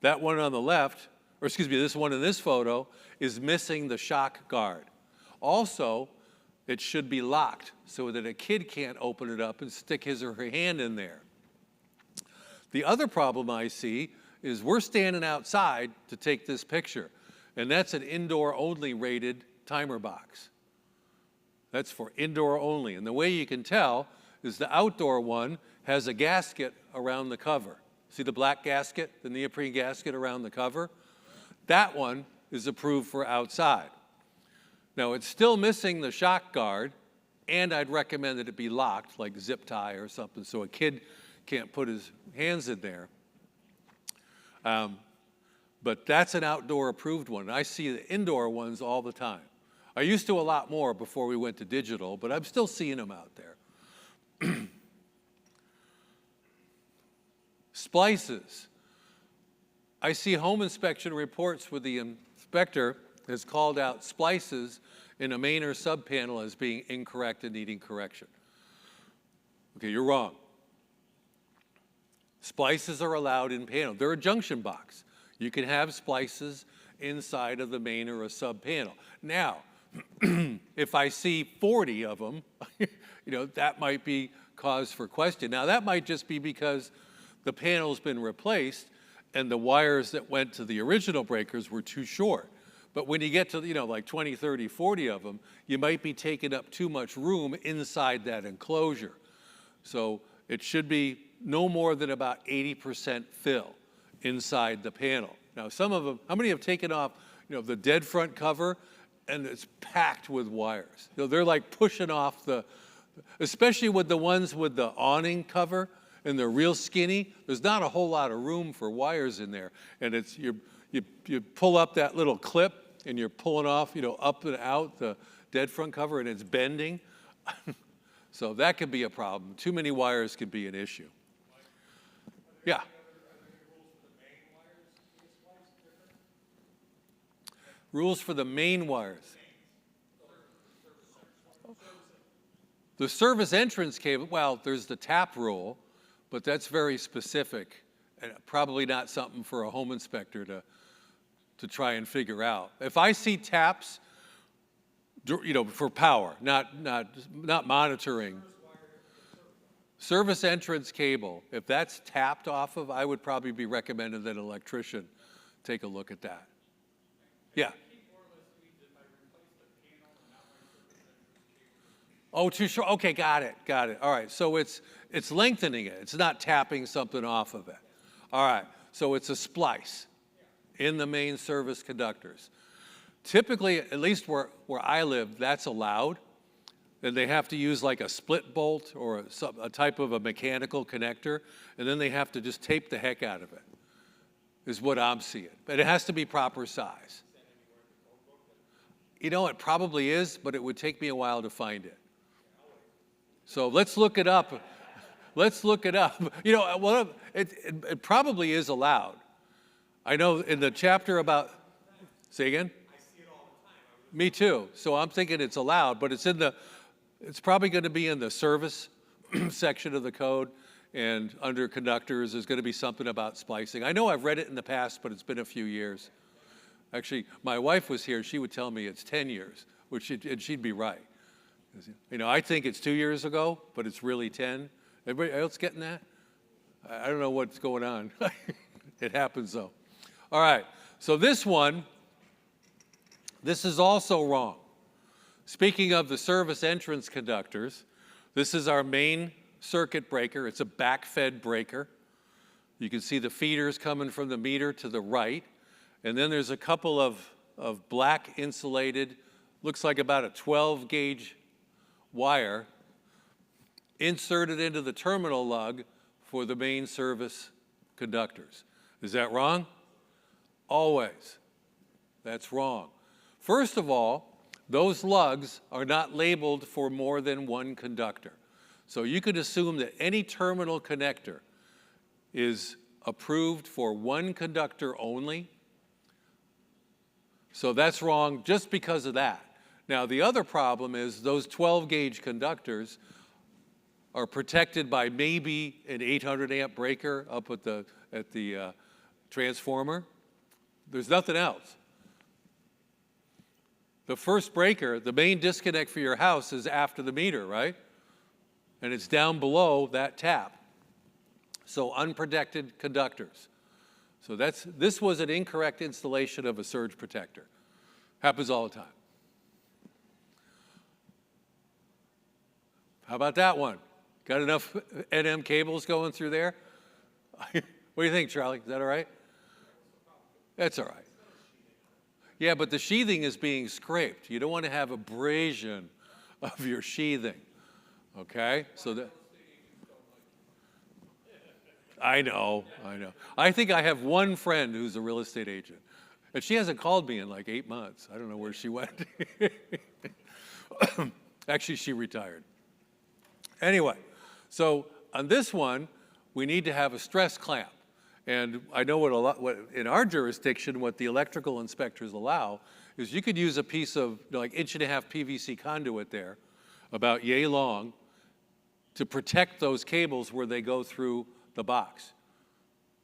that one on the left, or excuse me, this one in this photo, is missing the shock guard. Also, it should be locked so that a kid can't open it up and stick his or her hand in there. The other problem I see is we're standing outside to take this picture, and that's an indoor-only rated timer box. That's for indoor only. And the way you can tell is the outdoor one has a gasket around the cover. See the black gasket, the neoprene gasket around the cover? That one is approved for outside. Now, it's still missing the shock guard, and I'd recommend that it be locked, like zip tie or something, so a kid can't put his hands in there. But that's an outdoor approved one. I see the indoor ones all the time. I used to a lot more before we went to digital, but I'm still seeing them out there. Splices. I see home inspection reports where the inspector has called out splices in a main or sub panel as being incorrect and needing correction. Okay, you're wrong. Splices are allowed in panel. They're a junction box. You can have splices inside of the main or a sub panel. Now, if I see 40 of them, that might be cause for question. Now, that might just be because the panel's been replaced and the wires that went to the original breakers were too short. But when you get to, like 20, 30, 40 of them, you might be taking up too much room inside that enclosure. So it should be no more than about 80% fill inside the panel. Now, some of them, how many have taken off, the dead front cover, and it's packed with wires? They're like pushing off especially with the ones with the awning cover, and they're real skinny. There's not a whole lot of room for wires in there. And you pull up that little clip, and you're pulling off, up and out the dead front cover, and it's bending. So that could be a problem. Too many wires could be an issue. Yeah. Rules for the main wires. The service entrance cable, well, there's the tap rule, but that's very specific and probably not something for a home inspector to try and figure out. If I see taps, for power, not monitoring. Service entrance cable, if that's tapped off of, I would probably be recommending that an electrician take a look at that. Yeah. Oh, too short. Okay, got it. All right, so it's lengthening it. It's not tapping something off of it. All right, so it's a splice in the main service conductors. Typically, at least where I live, that's allowed. And they have to use like a split bolt or a type of a mechanical connector, and then they have to just tape the heck out of it. is what I'm seeing. But it has to be proper size. You know, it probably is, but it would take me a while to find it. So let's look it up. Let's look it up. You know, well, it probably is allowed. I know in the chapter about, say again? I see it all the time. Me too. So I'm thinking it's allowed, but it's probably going to be in the service section of the code, and under conductors, there's going to be something about splicing. I know I've read it in the past, but it's been a few years. Actually, my wife was here. She would tell me it's 10 years, and she'd be right. You know, I think it's 2 years ago, but it's really 10. Everybody else getting that? I don't know what's going on. It happens, though. All right, so this is also wrong. Speaking of the service entrance conductors, this is our main circuit breaker. It's a back-fed breaker. You can see the feeders coming from the meter to the right. And then there's a couple of black insulated, looks like about a 12-gauge wire inserted into the terminal lug for the main service conductors. Is that wrong? Always. That's wrong. First of all, those lugs are not labeled for more than one conductor. So you could assume that any terminal connector is approved for one conductor only. So that's wrong just because of that. Now, the other problem is those 12-gauge conductors are protected by maybe an 800-amp breaker up at the transformer. There's nothing else. The first breaker, the main disconnect for your house, is after the meter, right? And it's down below that tap. So unprotected conductors. So this was an incorrect installation of a surge protector. Happens all the time. How about that one? Got enough NM cables going through there? What do you think, Charlie? Is that all right? That's all right. Yeah, but the sheathing is being scraped. You don't want to have abrasion of your sheathing. Okay? So that I know. I think I have one friend who's a real estate agent. And she hasn't called me in like 8 months. I don't know where she went. Actually, she retired. Anyway, so on this one, we need to have a stress clamp. And I know what in our jurisdiction, what the electrical inspectors allow is you could use a piece of like 1.5-inch PVC conduit there, about yay long, to protect those cables where they go through the box.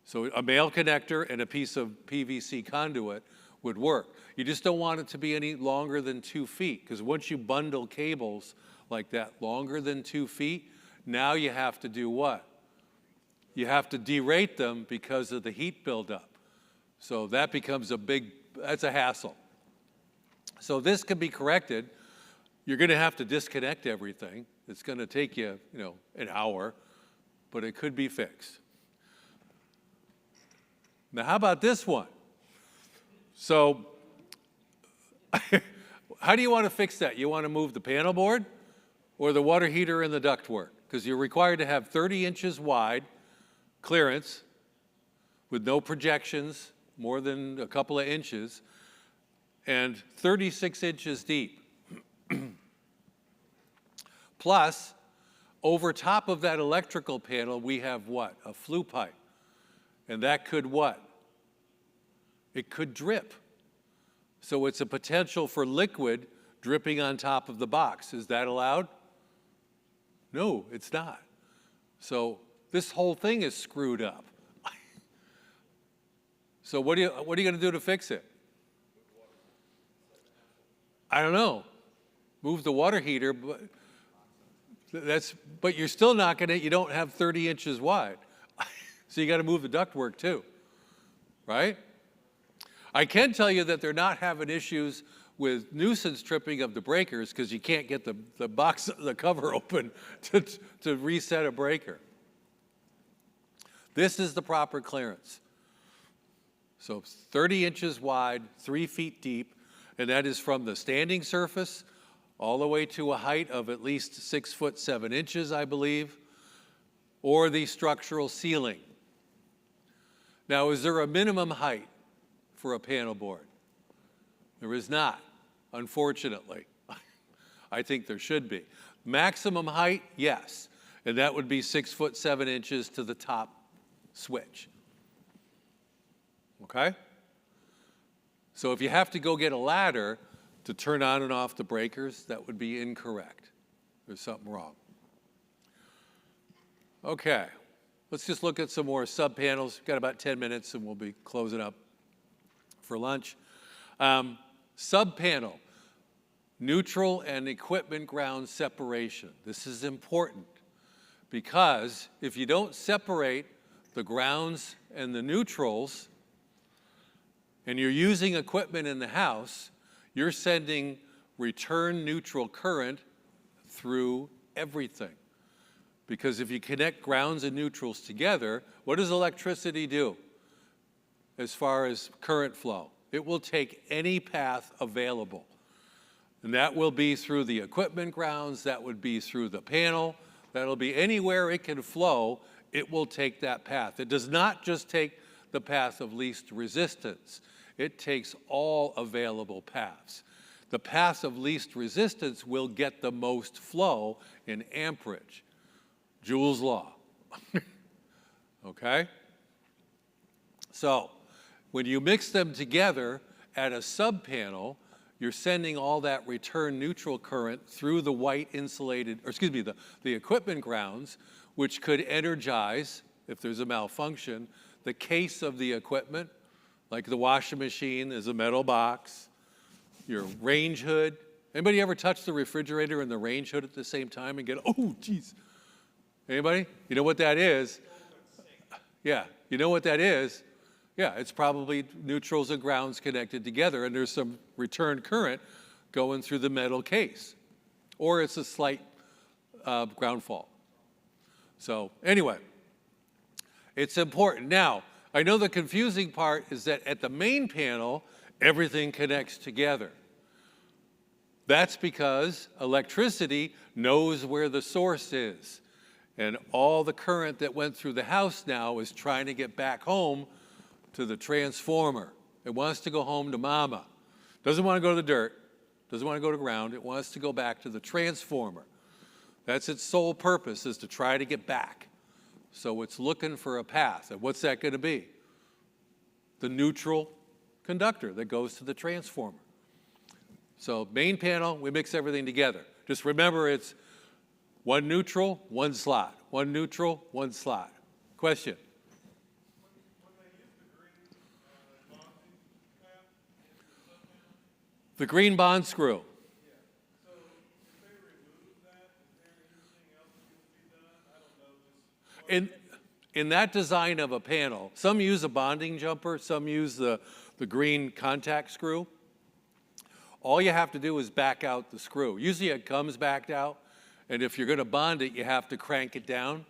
So a male connector and a piece of PVC conduit would work. You just don't want it to be any longer than 2 feet, because once you bundle cables like that longer than 2 feet, now you have to do what? You have to derate them because of the heat buildup. So that becomes that's a hassle. So this can be corrected. You're going to have to disconnect everything. It's going to take you, an hour, but it could be fixed. Now, how about this one? So how do you want to fix that? You want to move the panel board or the water heater and the ductwork? Because you're required to have 30 inches wide clearance with no projections more than a couple of inches and 36 inches deep. Plus, over top of that electrical panel, we have what? A flue pipe. And that could what? It could drip. So it's a potential for liquid dripping on top of the box. Is that allowed? No, it's not. So this whole thing is screwed up. So what are you going to do to fix it? I don't know. Move the water heater, but you're still not going to, you don't have 30 inches wide. So you got to move the ductwork too, right? I can tell you that they're not having issues with nuisance tripping of the breakers because you can't get the cover open to reset a breaker. This is the proper clearance. So 30 inches wide, 3 feet deep, and that is from the standing surface all the way to a height of at least 6 foot 7 inches, I believe, or the structural ceiling. Now, is there a minimum height for a panel board? There is not, unfortunately. I think there should be. Maximum height, yes, and that would be 6'7" to the top switch. Okay? So if you have to go get a ladder to turn on and off the breakers, that would be incorrect. There's something wrong. Okay, let's just look at some more sub-panels. We've got about 10 minutes and we'll be closing up for lunch. Sub-panel, neutral and equipment ground separation. This is important because if you don't separate the grounds and the neutrals, and you're using equipment in the house, you're sending return neutral current through everything. Because if you connect grounds and neutrals together, what does electricity do as far as current flow? It will take any path available. And that will be through the equipment grounds, that would be through the panel, that'll be anywhere it can flow, it will take that path. It does not just take the path of least resistance. It takes all available paths. The path of least resistance will get the most flow in amperage. Joule's law. Okay? So, when you mix them together at a sub-panel, you're sending all that return neutral current through the white insulated, or excuse me, the equipment grounds, which could energize, if there's a malfunction, the case of the equipment, like the washing machine is a metal box, your range hood. Anybody ever touch the refrigerator and the range hood at the same time and get, oh, geez. Anybody? You know what that is? Yeah, you know what that is? Yeah, it's probably neutrals and grounds connected together, and there's some return current going through the metal case. Or it's a slight ground fault. So anyway, it's important. Now, I know the confusing part is that at the main panel, everything connects together. That's because electricity knows where the source is. And all the current that went through the house now is trying to get back home to the transformer. It wants to go home to mama. Doesn't want to go to the dirt, doesn't want to go to ground, it wants to go back to the transformer. That's its sole purpose, is to try to get back. So it's looking for a path. And what's that going to be? The neutral conductor that goes to the transformer. So main panel, we mix everything together. Just remember it's one neutral, one slot. One neutral, one slot. Question? When they use the green bonding path into the sub-panel, The green bond screw. so if they remove that, is there anything else that needs to be done? I don't know. In that design of a panel, some use a bonding jumper, some use the green contact screw. All you have to do is back out the screw. Usually it comes backed out, and if you're going to bond it, you have to crank it down.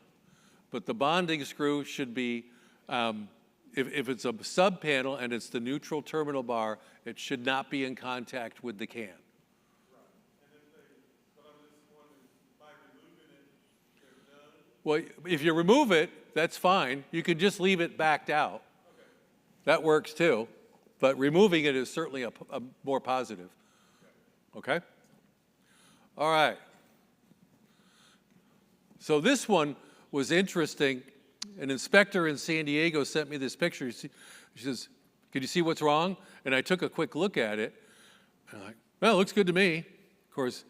But the bonding screw should be, if it's a sub panel and it's the neutral terminal bar, it should not be in contact with the can. Well, if you remove it, that's fine. You can just leave it backed out. Okay. That works too. But removing it is certainly a more positive. Okay? All right. So this one was interesting. An inspector in San Diego sent me this picture. She says, "Could you see what's wrong?" And I took a quick look at it. And I'm like, well, it looks good to me. Of course,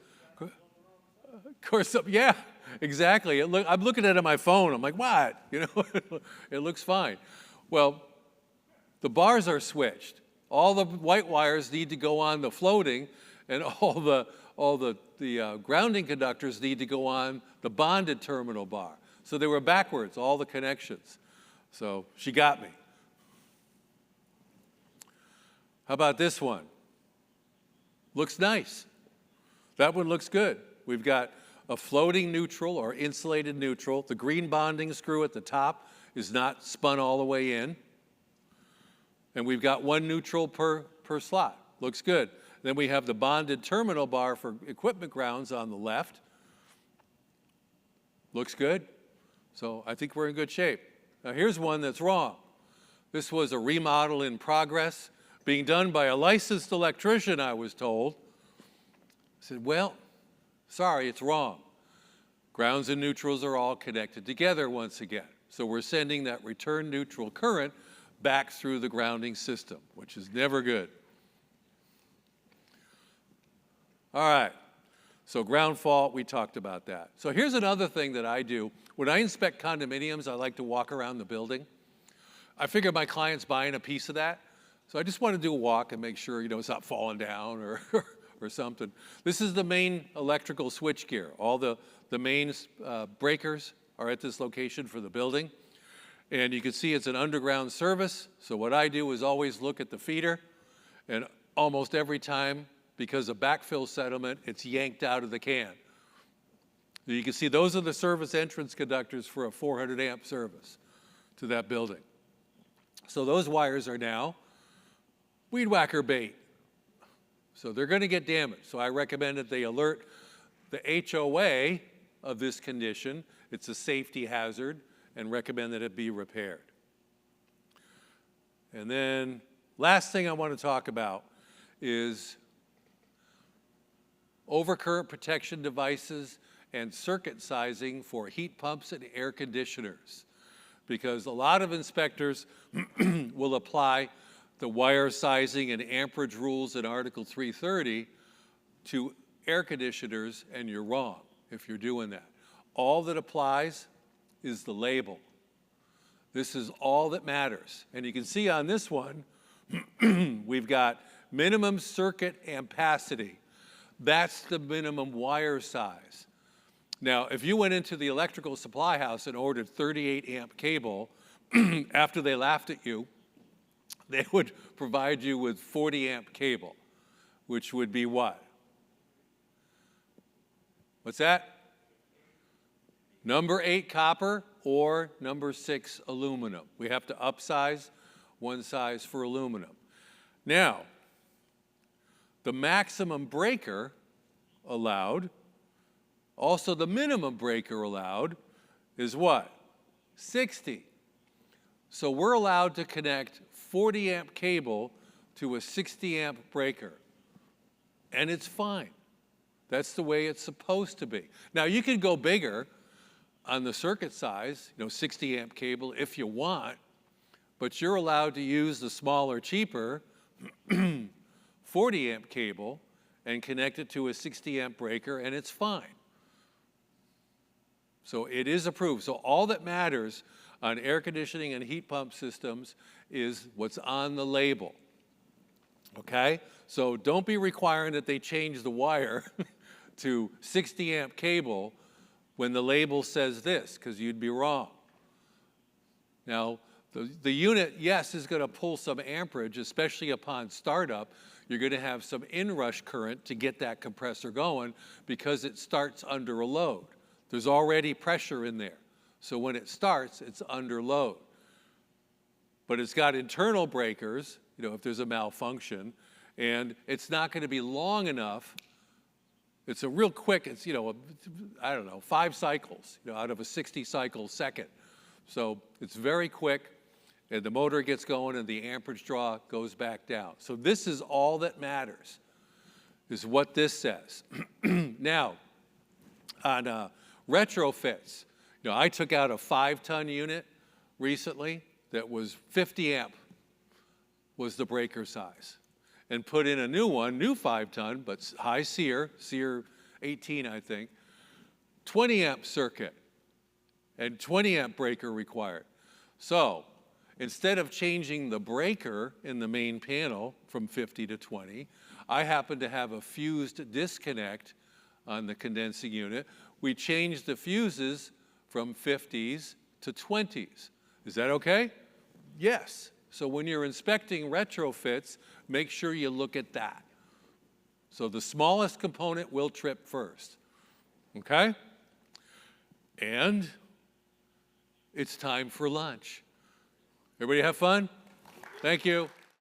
yeah. Exactly. I'm looking at it on my phone. I'm like, what? You know, it looks fine. Well, the bars are switched. All the white wires need to go on the floating, and all the grounding conductors need to go on the bonded terminal bar. So they were backwards, all the connections. So she got me. How about this one? Looks nice. That one looks good. We've got a floating neutral or insulated neutral. The green bonding screw at the top is not spun all the way in. And we've got one neutral per slot. Looks good. Then we have the bonded terminal bar for equipment grounds on the left. Looks good. So I think we're in good shape. Now here's one that's wrong. This was a remodel in progress, being done by a licensed electrician, I was told. I said, well, sorry, it's wrong. Grounds and neutrals are all connected together once again. So we're sending that return neutral current back through the grounding system, which is never good. All right, so ground fault, we talked about that. So here's another thing that I do. When I inspect condominiums, I like to walk around the building. I figure my client's buying a piece of that, so I just want to do a walk and make sure, it's not falling down or, or something. This is the main electrical switchgear. All the main breakers are at this location for the building. And you can see it's an underground service, so what I do is always look at the feeder, and almost every time, because of backfill settlement, it's yanked out of the can. You can see those are the service entrance conductors for a 400 amp service to that building. So those wires are now weed whacker bait. So they're going to get damaged. So I recommend that they alert the HOA of this condition. It's a safety hazard, and recommend that it be repaired. And then last thing I want to talk about is overcurrent protection devices and circuit sizing for heat pumps and air conditioners. Because a lot of inspectors will apply the wire sizing and amperage rules in Article 330 to air conditioners, and you're wrong if you're doing that. All that applies is the label. This is all that matters. And you can see on this one, we've got minimum circuit ampacity. That's the minimum wire size. Now, if you went into the electrical supply house and ordered 38 amp cable, after they laughed at you, they would provide you with 40 amp cable, which would be what? What's that? Number 8 copper or number 6 aluminum. We have to upsize one size for aluminum. Now, the maximum breaker allowed, also the minimum breaker allowed, is what? 60. So we're allowed to connect 40 amp cable to a 60 amp breaker, and it's fine. That's the way it's supposed to be. Now, you can go bigger on the circuit size, 60 amp cable if you want, but you're allowed to use the smaller, cheaper 40 amp cable and connect it to a 60 amp breaker, and it's fine. So it is approved. So all that matters on air conditioning and heat pump systems is what's on the label. Okay? So don't be requiring that they change the wire to 60 amp cable when the label says this, because you'd be wrong. Now, the unit, yes, is going to pull some amperage, especially upon startup. You're going to have some inrush current to get that compressor going because it starts under a load. There's already pressure in there. So when it starts, it's under load. But it's got internal breakers, if there's a malfunction, and it's not going to be long enough. It's a real quick, it's, I don't know, 5 cycles, out of a 60 cycle second. So it's very quick, and the motor gets going and the amperage draw goes back down. So this is all that matters, is what this says. Now, on retrofits, I took out a 5-ton unit recently that was 50 amp was the breaker size, and put in a new one, new 5-ton, but high SEER 18, I think, 20 amp circuit, and 20 amp breaker required. So instead of changing the breaker in the main panel from 50 to 20, I happen to have a fused disconnect on the condensing unit. We changed the fuses from 50s to 20s. Is that okay? Yes. So when you're inspecting retrofits, make sure you look at that. So the smallest component will trip first, okay? And it's time for lunch. Everybody have fun? Thank you.